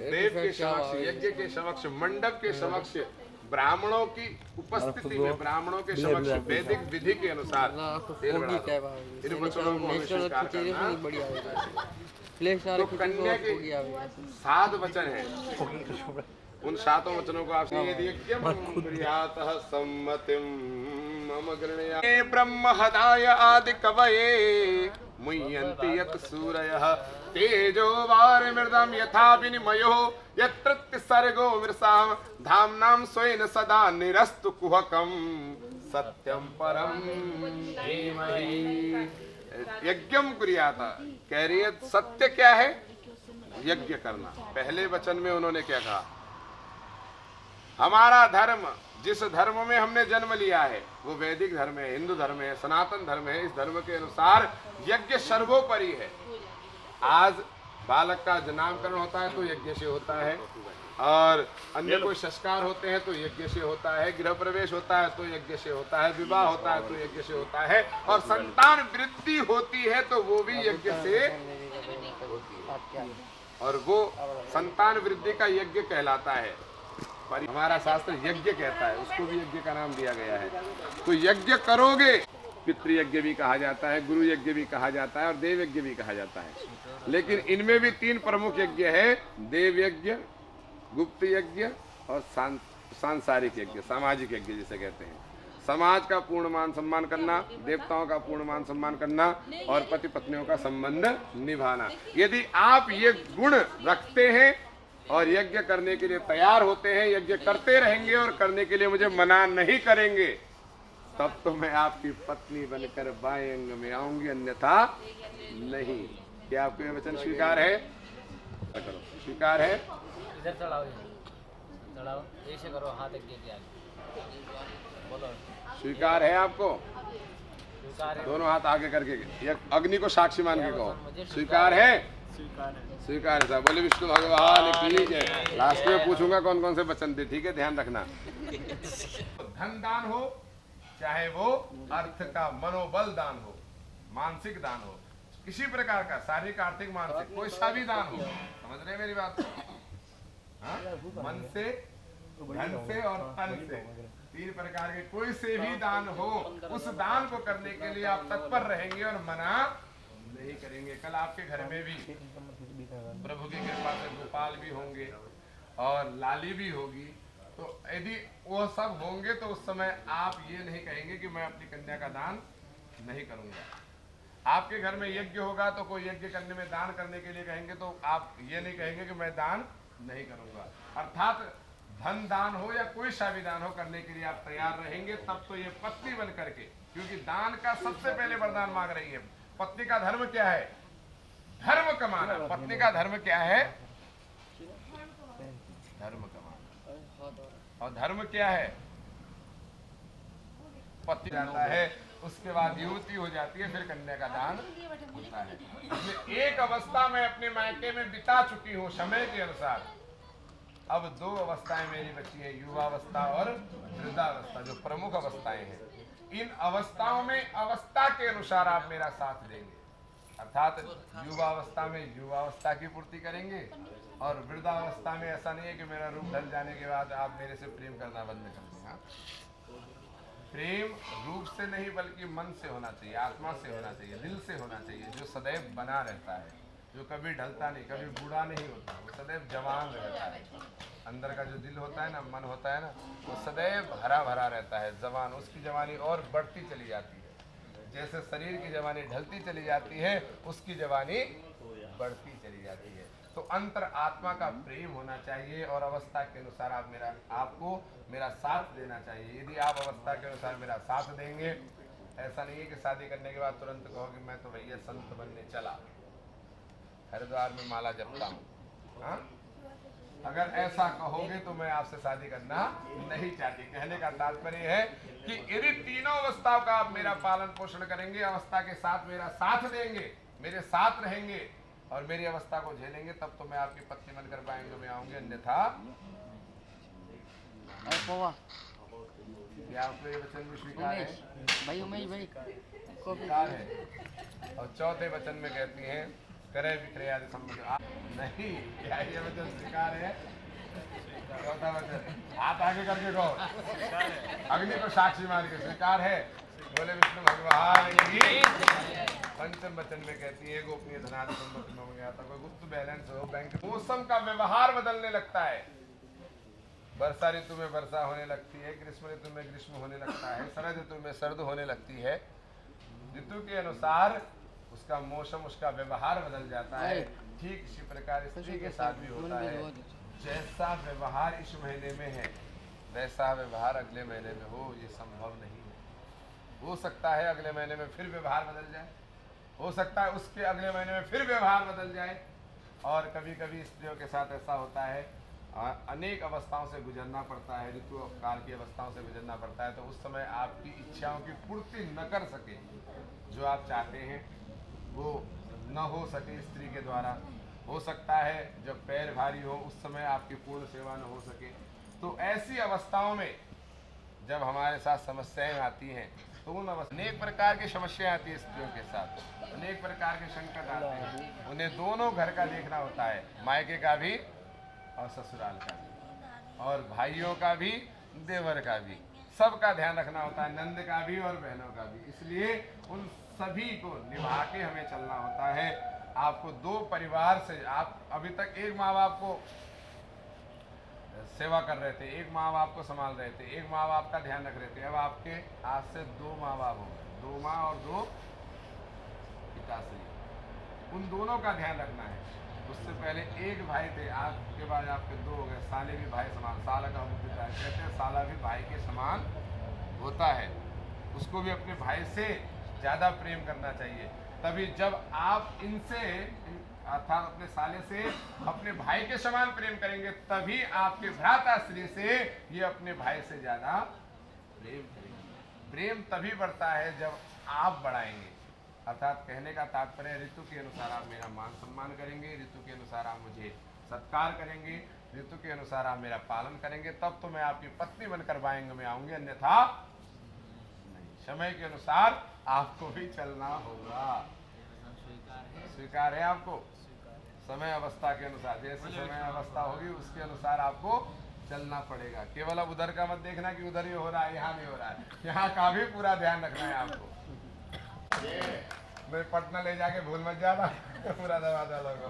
देव के समक्ष, यज्ञ के समक्ष, मंडप के समक्ष, ब्राह्मणों की उपस्थिति में, ब्राह्मणों के समक्ष वैदिक विधि के अनुसार इन वचनों को स्वीकार करना। तो कन्या के 7 वचन हैं। उन 7 वचनों को आप सम्मतिम मम गृणया ब्रह्म हदाय आदि कवये मुह्यन्ति यत् सूरयः तेजो वारिमृदं यथा विनिमयो यत्र सर्गो मृषां धाम्नां स्वेन सदा निरस्तु कुहकं सत्यं परं धीमहि। यज्ञम कुर्यात कह रही है, सत्य क्या है? यज्ञ करना। पहले वचन में उन्होंने क्या कहा? हमारा धर्म, जिस धर्म में हमने जन्म लिया है वो वैदिक धर्म है, हिंदू धर्म है, सनातन धर्म है। इस धर्म के अनुसार यज्ञ सर्वोपरि है। आज बालक का नामकरण होता है तो यज्ञ से होता है, और अन्य कोई संस्कार होते हैं तो यज्ञ से होता है, गृह प्रवेश होता है तो यज्ञ से होता है, विवाह होता है तो यज्ञ से होता है, और संतान वृद्धि होती है तो वो भी यज्ञ से होती है। और वो संतान वृद्धि का यज्ञ कहलाता है। पर हमारा शास्त्र यज्ञ कहता है, उसको भी यज्ञ का नाम दिया गया है। तो यज्ञ करोगे, पितृयज्ञ भी कहा जाता है, गुरु यज्ञ भी कहा जाता है और देव यज्ञ भी कहा जाता है। लेकिन इनमें भी 3 प्रमुख यज्ञ है, देव यज्ञ, गुप्त यज्ञ और सांसारिक यज्ञ, सामाजिक यज्ञ जिसे कहते हैं। समाज का पूर्ण मान सम्मान करना, देवताओं का पूर्ण मान सम्मान करना और पति पत्नियों का संबंध निभाना। यदि आप ये गुण रखते हैं और यज्ञ करने के लिए तैयार होते हैं, यज्ञ करते रहेंगे और करने के लिए मुझे मना नहीं करेंगे, तब तो मैं आपकी पत्नी बनकर बाएं अंग में आऊंगी, अन्यथा नहीं। क्या आपको ये वचन स्वीकार है? स्वीकार है? इधर चढ़ाओ, चढ़ाओ, ऐसे करो, हाथ आगे के आगे बोलो। स्वीकार है आपको? स्वीकार है। दोनों हाथ आगे करके ये अग्नि को साक्षी मान के कहो, स्वीकार है? स्वीकार है साहब। बोले विष्णु भगवान की जय। लास्ट में पूछूंगा कौन कौन से वचन थे, ठीक है, ध्यान रखना। धन दान हो, चाहे वो अर्थ का मनोबल दान हो, मानसिक दान हो, किसी प्रकार का, शारीरिक, आर्थिक, मानसिक, कोई सा भी दान हो। समझ रहे मेरी बात? हाँ? मन से, धन से और तन से, 3 प्रकार के कोई से भी दान हो, उस दान को करने के लिए आप तत्पर रहेंगे और मना नहीं करेंगे। कल आपके घर में भी प्रभु की कृपा से गोपाल भी होंगे और लाली भी होगी। तो यदि वो सब होंगे तो उस समय आप ये नहीं कहेंगे कि मैं अपनी कन्या का दान नहीं करूंगा। आपके घर में यज्ञ होगा तो कोई यज्ञ करने में दान करने के लिए कहेंगे तो आप ये नहीं कहेंगे कि मैं दान नहीं करूंगा। अर्थात धन दान हो या कोई सा भी दान हो, करने के लिए आप तैयार रहेंगे, तब तो ये पत्नी बन करके, क्योंकि दान का सबसे पहले वरदान मांग रही है। पत्नी का धर्म क्या है? धर्म कमाना। पत्नी का धर्म क्या है? धर्म कमाना। और धर्म क्या है? पति जाता है उसके बाद युवती हो जाती है, फिर कन्या का दान होता है। इसलिए एक अवस्था में अपने मायके में बिता चुकी हूँ समय के अनुसार। अब 2 अवस्थाएं मेरी बची है, युवावस्था और वृद्धावस्था, जो प्रमुख अवस्थाएं हैं। इन अवस्थाओं में अवस्था के अनुसार आप मेरा साथ देंगे, अर्थात युवावस्था में युवावस्था की पूर्ति करेंगे, और वृद्धावस्था में ऐसा नहीं है कि मेरा रूप ढल जाने के बाद आप मेरे से प्रेम करना बंद कर देंगे। प्रेम रूप से नहीं बल्कि मन से होना चाहिए, आत्मा से होना चाहिए, दिल से होना चाहिए, जो सदैव बना रहता है, जो कभी ढलता नहीं, कभी बूढ़ा नहीं होता, वो सदैव जवान रहता है। अंदर का जो दिल होता है ना, मन होता है ना, वो सदैव हरा भरा रहता है, जवान। उसकी जवानी और बढ़ती चली जाती है। जैसे शरीर की जवानी ढलती चली जाती है, उसकी जवानी बढ़ती चली जाती है। तो अंतर आत्मा का प्रेम होना चाहिए, और अवस्था के अनुसार आपको मेरा साथ देना चाहिए। यदि आप अवस्था के अनुसार मेरा साथ देंगे, ऐसा नहीं है कि शादी करने के बाद तुरंत कहोगे मैं तो भैया संत बनने चला, हरिद्वार में माला जपता हूँ। हाँ, अगर ऐसा कहोगे तो मैं आपसे शादी करना नहीं चाहती। कहने का तात्पर्य है कि यदि तीनों अवस्थाओं का आप मेरा पालन पोषण करेंगे, अवस्था के साथ मेरा साथ देंगे, मेरे साथ रहेंगे और मेरी अवस्था को झेलेंगे, तब तो मैं आपकी पत्नी बनकर पाएंगे में आऊंगे, अन्यथा क्या आपको ये वचन भी स्वीकार है? स्वीकार है। और चौथे वचन में कहती हैं करे विक्रय आदि संबंध नहीं, क्या ये वचन स्वीकार है? चौथा वचन हाथ आगे करके कहो, अग्नि को साक्षी मान के स्वीकार है। बोले विष्णु भगवान की। पंचम वचन में कहती है गोपनीय धनादि संपत्ति में हो गया था, कोई गुप्त बैलेंस हो बैंक। मौसम का व्यवहार बदलने लगता है, वर्षा ऋतु में वर्षा होने लगती है, ग्रीष्म ऋतु में ग्रीष्म होने लगता है, शरद ऋतु में सर्द होने लगती है। ऋतु के अनुसार उसका मौसम, उसका व्यवहार बदल जाता है। ठीक इसी प्रकार स्त्री के साथ भी होता है। जैसा व्यवहार इस महीने में है, वैसा व्यवहार अगले महीने में हो, ये संभव नहीं है। हो सकता है अगले महीने में फिर व्यवहार बदल जाए, हो सकता है उसके अगले महीने में फिर व्यवहार बदल जाए। और कभी कभी स्त्रियों के साथ ऐसा होता है, अनेक अवस्थाओं से गुजरना पड़ता है, ऋतु काल की अवस्थाओं से गुजरना पड़ता है। तो उस समय आपकी इच्छाओं की पूर्ति न कर सके, जो आप चाहते हैं वो न हो सके स्त्री के द्वारा। हो सकता है जब पैर भारी हो उस समय आपकी पूर्ण सेवा न हो सके। तो ऐसी अवस्थाओं में जब हमारे साथ समस्याएं आती हैं, तो उन अनेक प्रकार की समस्याएं आती है स्त्रियों के साथ, अनेक प्रकार के संकट आते हैं। उन्हें दोनों घर का देखना होता है, मायके का भी और ससुराल का भी, और भाइयों का भी, देवर का भी, सबका ध्यान रखना होता है, नंद का भी और बहनों का भी। इसलिए उन सभी को निभा के हमें चलना होता है। आपको 2 परिवार से, आप अभी तक एक माँ बाप को सेवा कर रहे थे, एक माँ बाप को संभाल रहे थे, एक माँ बाप का ध्यान रख रहे थे। अब आपके आज से 2 माँ बाप हो गए, 2 माँ और 2 पिताश्री। उन दोनों का ध्यान रखना है। उससे पहले एक भाई थे, आपके बाद आपके 2 हो गए। साले भी भाई समान, साला का हम पिता कहते हैं, साला भी भाई के समान होता है। उसको भी अपने भाई से ज़्यादा प्रेम करना चाहिए। तभी जब आप इनसे अर्थात अपने साले से अपने भाई के समान प्रेम करेंगे, तभी आपके भ्राताश्री से ये अपने भाई से ज़्यादा प्रेम करेंगे। प्रेम तभी बढ़ता है जब आप बढ़ाएंगे। अर्थात कहने का तात्पर्य, ऋतु के अनुसार आप मेरा मान सम्मान करेंगे, ऋतु के अनुसार आप मुझे सत्कार करेंगे, ऋतु के अनुसार आप मेरा पालन करेंगे, तब तो मैं आपकी पत्नी बनकर वाएंगे में आऊंगी, अन्यथा नहीं। समय के अनुसार आपको भी चलना होगा। स्वीकार है आपको? समय अवस्था के अनुसार, जैसे समय अवस्था होगी उसके अनुसार आपको चलना पड़ेगा। केवल अब उधर का मत देखना कि उधर ही हो रहा है, यहाँ नहीं हो रहा है, यहाँ का भी पूरा ध्यान रखना है आपको। मैं पटना ले जाके भूल मत जाना, पूरा दबा डालोगा।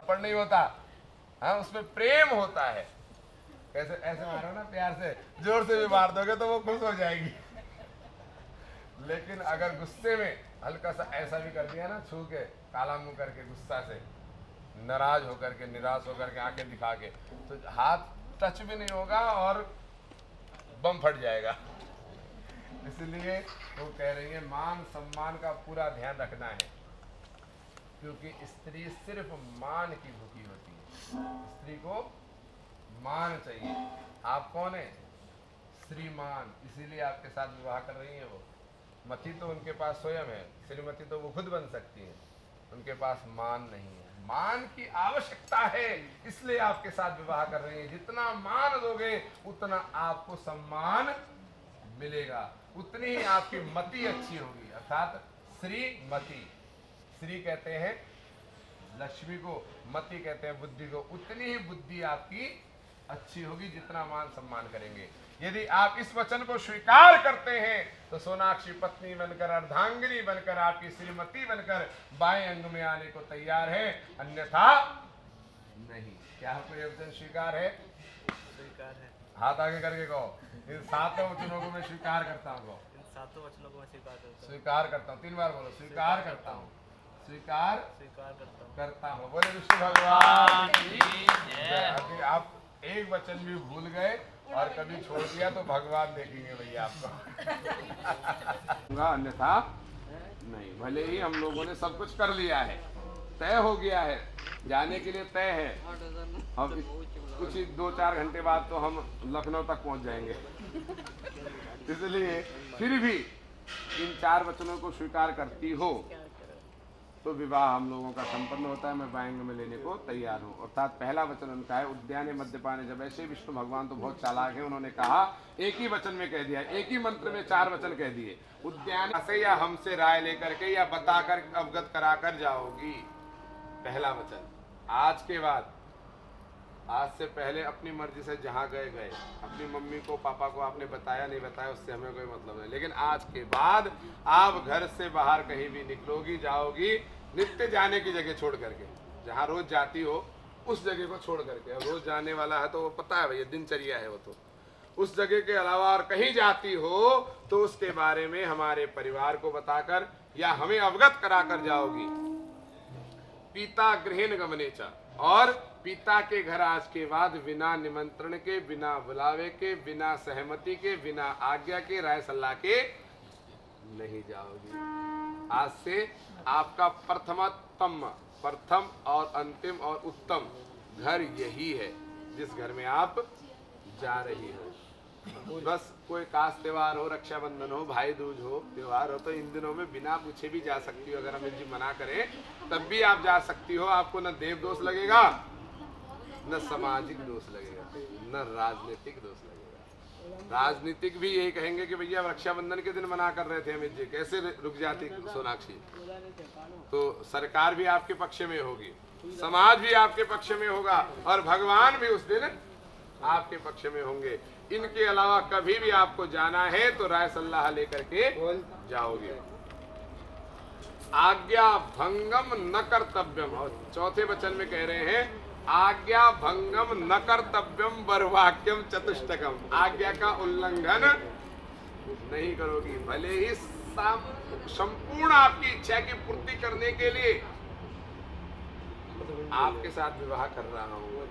पर नहीं होता, हाँ उसमें प्रेम होता है। कैसे ऐसे मारो ना प्यार से, जोर से भी मार दोगे तो वो खुश हो जाएगी। लेकिन अगर गुस्से में हल्का सा ऐसा भी कर दिया ना, छू के, काला मुंह करके, गुस्सा से, नाराज होकर के, निराश होकर के, आंखें दिखा के, तो हाथ टच भी नहीं होगा और बम फट जाएगा। इसलिए वो कह रही है मान सम्मान का पूरा ध्यान रखना है, क्योंकि स्त्री सिर्फ मान की भूखी होती है। स्त्री को मान चाहिए। आप कौन है? श्रीमान, इसीलिए आपके साथ विवाह कर रही है वो। मति तो उनके पास स्वयं है, श्रीमती तो वो खुद बन सकती है, उनके पास मान नहीं है। मान की आवश्यकता है, इसलिए आपके साथ विवाह कर रही है। जितना मान दोगे उतना आपको सम्मान मिलेगा, उतनी ही आपकी मति अच्छी होगी। अर्थात श्रीमती, श्री कहते हैं लक्ष्मी को, मति कहते हैं बुद्धि को। उतनी ही बुद्धि आपकी अच्छी होगी जितना मान सम्मान करेंगे। यदि आप इस वचन को स्वीकार करते हैं तो सोनाक्षी पत्नी बनकर, अर्धांगिनी बनकर, आपकी श्रीमती बनकर बाएं अंग में आने को तैयार है, अन्यथा नहीं। क्या आपको ये वचन स्वीकार है? स्वीकार है। हाथ आगे करके कहो, इन सातों वचनों को मैं स्वीकार करता हूँ। इन सातों वचनों को मैं स्वीकार करता हूँ। स्वीकार करता हूँ, 3 बार बोलो, स्वीकार करता हूँ, स्वीकार स्वीकार करता हूँ। बोले विष्णु भगवान की जय। आप एक वचन भी भूल गए और कभी छोड़ दिया तो भगवान देखेंगे भैया आपको। अन्यथा नहीं। भले ही हम लोगों ने सब कुछ कर लिया है, तय हो गया है, जाने के लिए तय है, और कुछ ही 2-4 घंटे बाद तो हम लखनऊ तक पहुंच जाएंगे। इसलिए फिर भी इन 4 वचनों को स्वीकार करती हो तो विवाह हम लोगों का संपन्न होता है। मैं बाएंगे में लेने को तैयार हूँ। अर्थात पहला वचन उनका है उद्याने मद्यपाने। जब ऐसे विष्णु भगवान तो बहुत चालाक है, उन्होंने कहा एक ही वचन में कह दिया, एक ही मंत्र में 4 वचन कह दिए। उद्यान से या हमसे राय लेकर के या बताकर अवगत कराकर जाओगी, पहला वचन। आज के बाद, आज से पहले अपनी मर्जी से जहाँ गए गए, अपनी मम्मी को पापा को आपने बताया नहीं बताया उससे हमें कोई मतलब नहीं, लेकिन आज के बाद आप घर से बाहर कहीं भी निकलोगी, जाओगी, नित्य जाने की जगह छोड़ करके, जहाँ रोज जाती हो उस जगह को छोड़ करके। अब रोज जाने वाला है तो वो पता है भैया, दिनचर्या है वो, तो उस जगह के अलावा और कहीं जाती हो तो उसके बारे में हमारे परिवार को बताकर या हमें अवगत कराकर जाओगी। पिता गृहेण गमनेचा, और पिता के घर आज के बाद बिना निमंत्रण के, बिना बुलावे के, बिना सहमति के, बिना आज्ञा के, राय सलाह के नहीं जाओगी। आज से आपका प्रथम और अंतिम और उत्तम घर यही है जिस घर में आप जा रही हो। बस कोई खास त्योहार हो, रक्षाबंधन हो, भाई दूज हो, त्योहार हो, तो इन दिनों में बिना पूछे भी जा सकती हो। अगर अमित जी मना करें तब भी आप जा सकती हो। आपको न देव दोष लगेगा, न सामाजिक दोष लगेगा, न राजनीतिक दोष लगेगा। राजनीतिक भी यही कहेंगे कि भैया रक्षाबंधन के दिन मना कर रहे थे अमित जी, कैसे रुक जाती सोनाक्षी। तो सरकार भी आपके पक्ष में होगी, समाज भी आपके पक्ष में होगा, और भगवान भी उस दिन आपके पक्ष में होंगे। इनके अलावा कभी भी आपको जाना है तो राय सलाह लेकर के जाओगे। आज्ञा भंगम न कर्तव्यम, और चौथे वचन में कह रहे हैं आज्ञा भंगम न कर्तव्यम बर्वाक्यम चतुष्टकम। आज्ञा का उल्लंघन नहीं करोगी। भले ही संपूर्ण आपकी इच्छा की पूर्ति करने के लिए आपके साथ विवाह कर रहा हूँ,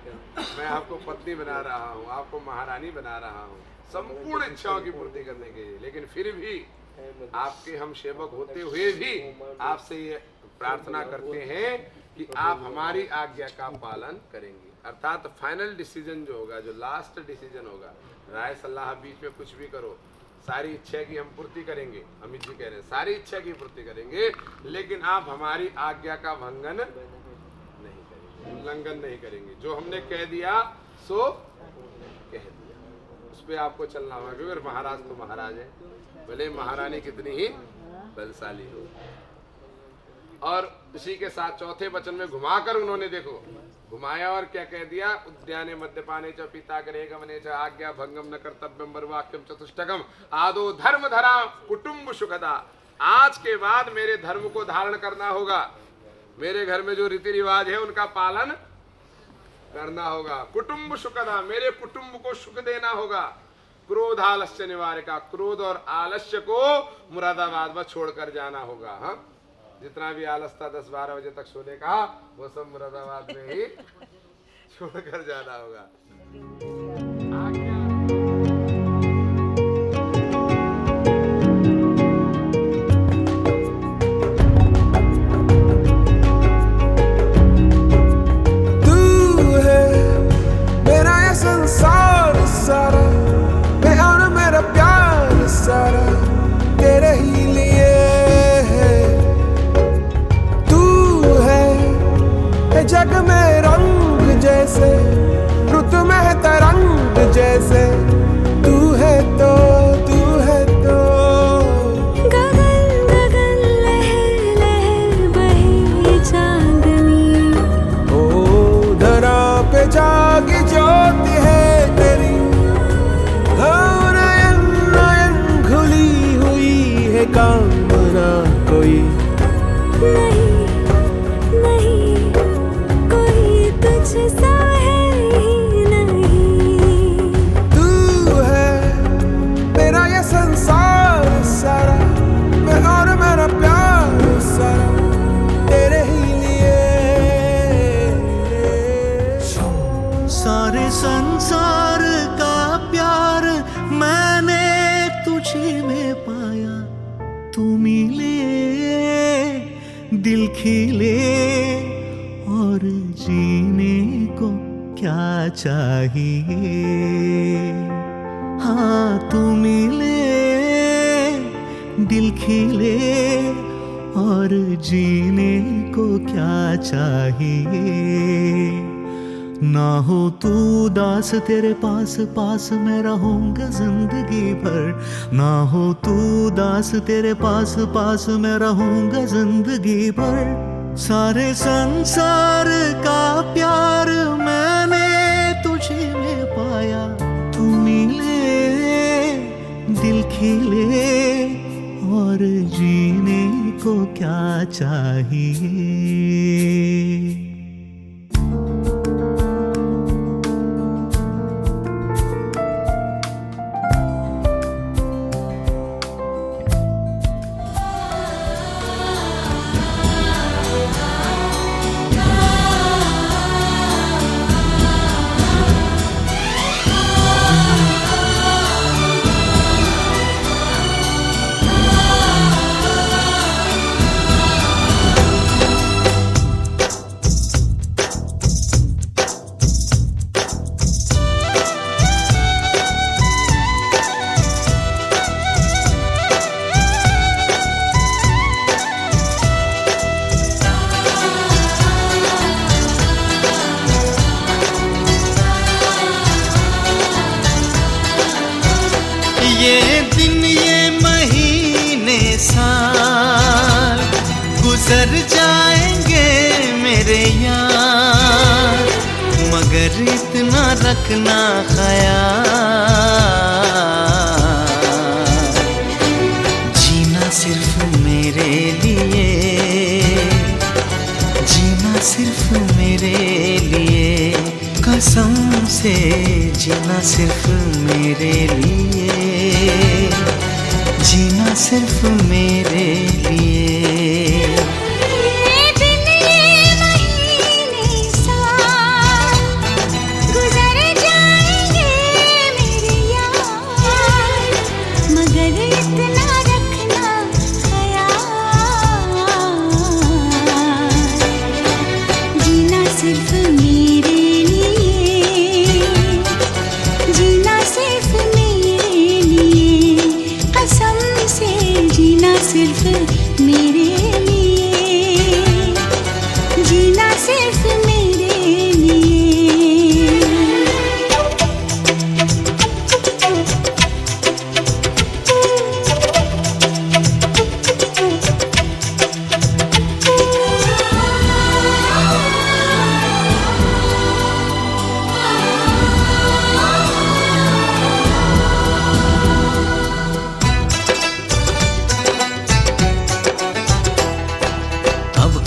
मैं आपको पत्नी बना रहा हूँ, आपको महारानी बना रहा हूँ, संपूर्ण इच्छाओं की पूर्ति करने के लिए, लेकिन फिर भी आपके हम सेवक होते हुए भी आपसे ये प्रार्थना करते हैं कि आप हमारी आज्ञा का पालन करेंगे। अर्थात फाइनल डिसीजन जो होगा, जो लास्ट डिसीजन होगा, राय सलाह बीच में कुछ भी करो, सारी इच्छा की हम पूर्ति करेंगे। अमित जी कह रहे हैं सारी इच्छा की पूर्ति करेंगे, लेकिन आप हमारी आज्ञा का भंगन नहीं करेंगे, उल्लंघन नहीं करेंगे। जो हमने कह दिया सो कह दिया, उस पर आपको चलना होगा, क्योंकि महाराज तो महाराज है, भले महारानी कितनी ही बलशाली हो। और इसी के साथ चौथे वचन में घुमाकर उन्होंने देखो घुमाया और क्या कह दिया, उद्याने मद्यपाने च पिता गृहे गमने च आज्ञा भंगम न कर्तव्यम बर्वाक्यम चतुष्टकम आदो धर्म धरा कुटुंब सुखदा। आज के बाद मेरे धर्म को धारण करना होगा, मेरे घर में जो रीति रिवाज है उनका पालन करना होगा। कुटुंब सुखदा, मेरे कुटुंब को सुख देना होगा। क्रोध आलस्य निवारका, क्रोध और आलस्य को मुरादाबाद में छोड़कर जाना होगा। हाँ, जितना भी आलस था 10-12 बजे तक सोने का, वो सब मुरादाबाद में ही छोड़कर जाना होगा। तू है मेरा ये खिले और जीने को क्या चाहिए। हाँ तू मिले, दिल खिले और जीने को क्या चाहिए। ना हो तू उदास, तेरे पास पास मैं रहूंगा जिंदगी भर। ना हो तू उदास, तेरे पास पास मैं रहूंगा जिंदगी भर। सारे संसार का प्यार मैंने तुझे में पाया। तू मिले, दिल खिले और जीने को क्या चाहिए। ये दिन ये महीने साल गुजर जाएंगे मेरे यार, मगर इतना रखना ख्याल, जीना सिर्फ मेरे लिए, जीना सिर्फ मेरे लिए, कसम से जीना सिर्फ मेरे लिए, जीना सिर्फ मेरे लिए। सिर्फ मेरे लिए, जीना सिर्फ मेरे लिए।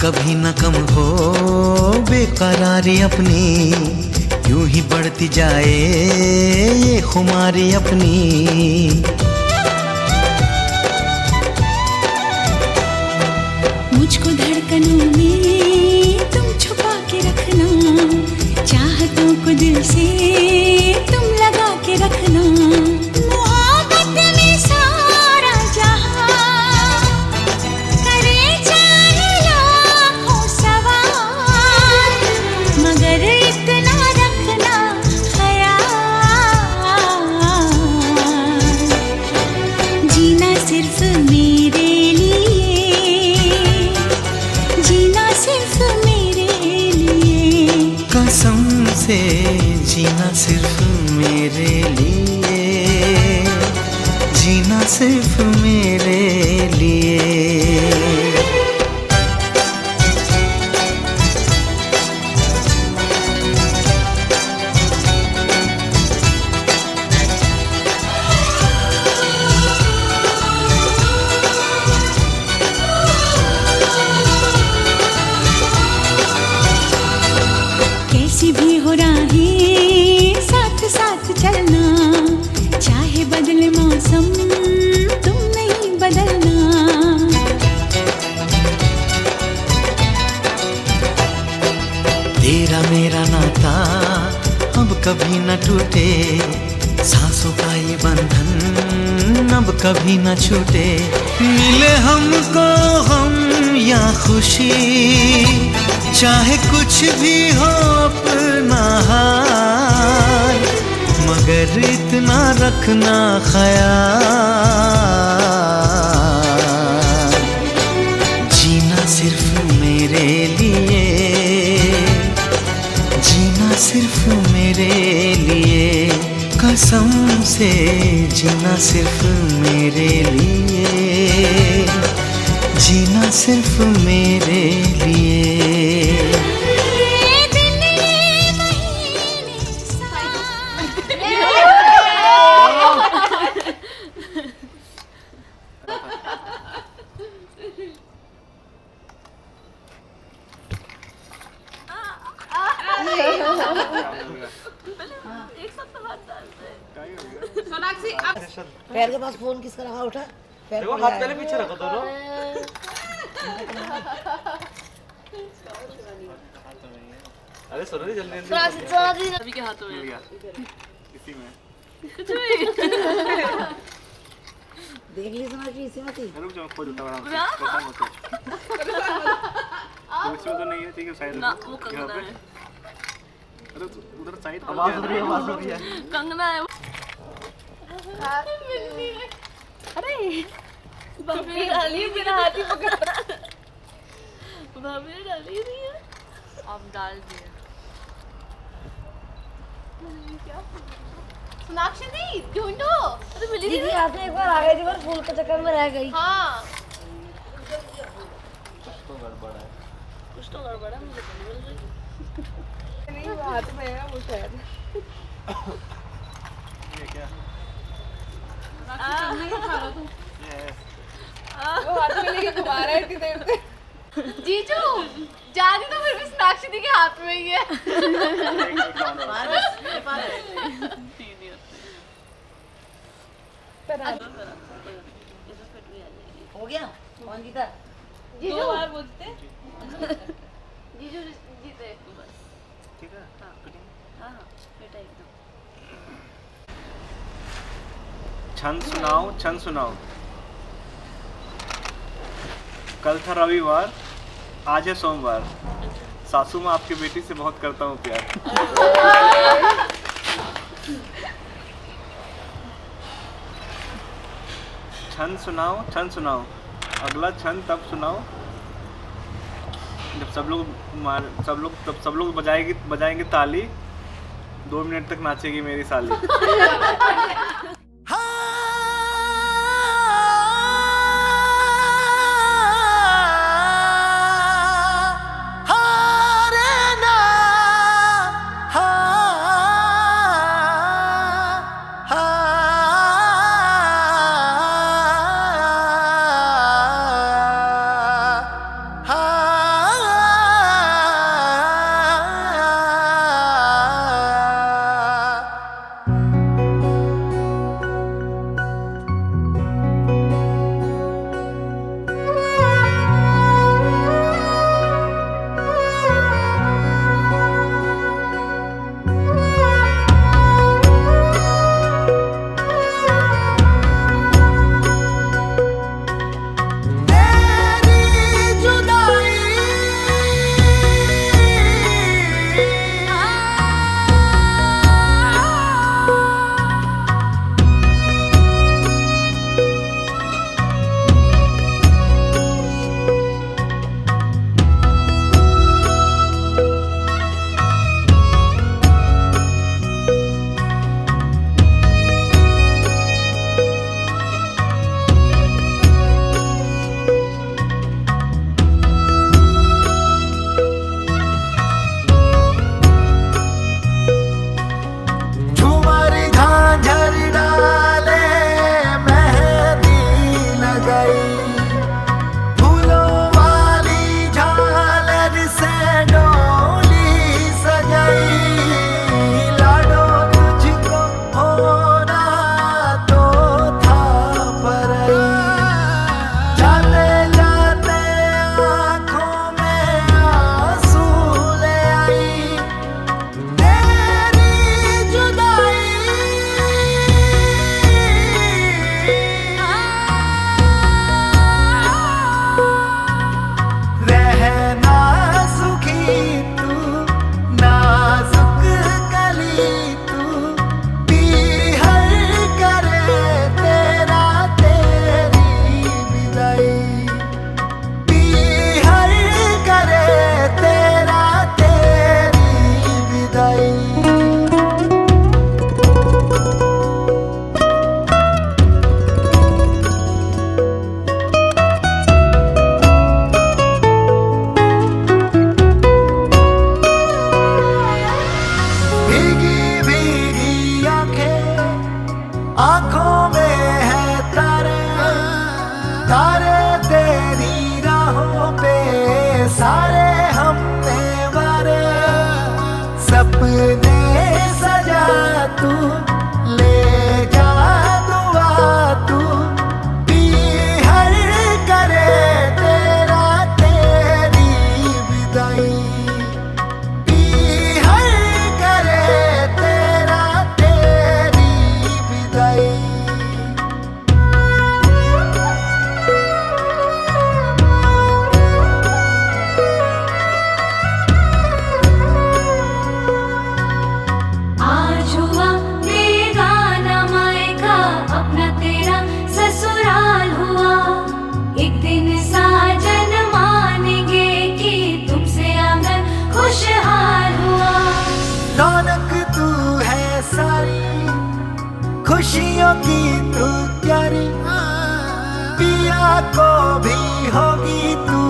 कभी न कम हो बेकरारी अपनी, यूं ही बढ़ती जाए ये खुमारी अपनी। मुझको धड़कनों में तुम छुपा के रखना, चाहतों को दिल से तुम लगा के रखना। मोहब्बत में सारा जहां करे चाहे लाखों सवाल, मगर इतना रखना ख्याल, जीना सिर्फ मेरे लिए, जीना सिर्फ मेरे लिए। कसम से जीना सिर्फ मेरे लिए, जीना सिर्फ मेरे लिए। कैसी भी हो राहें साथ साथ चलना, चाहे बदले मौसम तुम नहीं बदलना। तेरा मेरा नाता अब कभी न टूटे, सांसों का ये बंधन अब कभी न छूटे। मिले हमको हम या खुशी, चाहे कुछ भी हो अपना हाल, मगर इतना रखना ख्याल, जीना सिर्फ मेरे लिए, जीना सिर्फ मेरे लिए, कसम से जीना सिर्फ मेरे लिए, जीना सिर्फ मेरे लिए। पैर के पास फोन किसका रखा उठा? पैर देखो हाथ पहले पीछे रखो दोनों। अरे सोनाली जल्दी सभी के हाथों में इसी में देख ली सोनाली इसी में थी। रुक जाओ, खोज उठा रहा हूं। इसमें तो नहीं है, ठीक है साइड ना वो कंगना है। अरे उधर साइड आवाज हो रही है कंगना है। अरे भाभी डाली मेरा हाथ ही पकड़ा, भाभी ने डाली नहीं है, अब डाल दिया। सोनाक्षी दी ढूंढो। अरे मिली दीदी हाथ में एक बार आ गई थी, पर फूल के चक्कर में रह गई। हाँ कुछ तो गड़बड़ है, मुझे नहीं हाथ में है वो शायद। ये क्या वो हाथ में लेके घुमा रहा है इतनी देर से। जीजू जाने तो फिर भी सोनाक्षी दी के हाथ में ही है। हो गया कौन जीता? जीजू बार पूछते जीजू जीते बस। ठीक है हाँ बेटा एकदम। छंद सुनाओ, छंद सुनाओ। कल था रविवार, आज है सोमवार, सासू माँ आपकी बेटी से बहुत करता हूँ प्यार। छंद सुनाओ, छंद सुनाओ। अगला छंद तब सुनाओ जब सब लोग बजाएंगे ताली, 2 मिनट तक नाचेगी मेरी साली। होगी तू प्यारी, पिया को भी होगी तू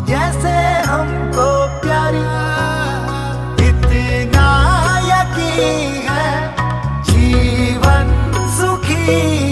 जैसे हमको प्यारी। इतना यकीन है जीवन सुखी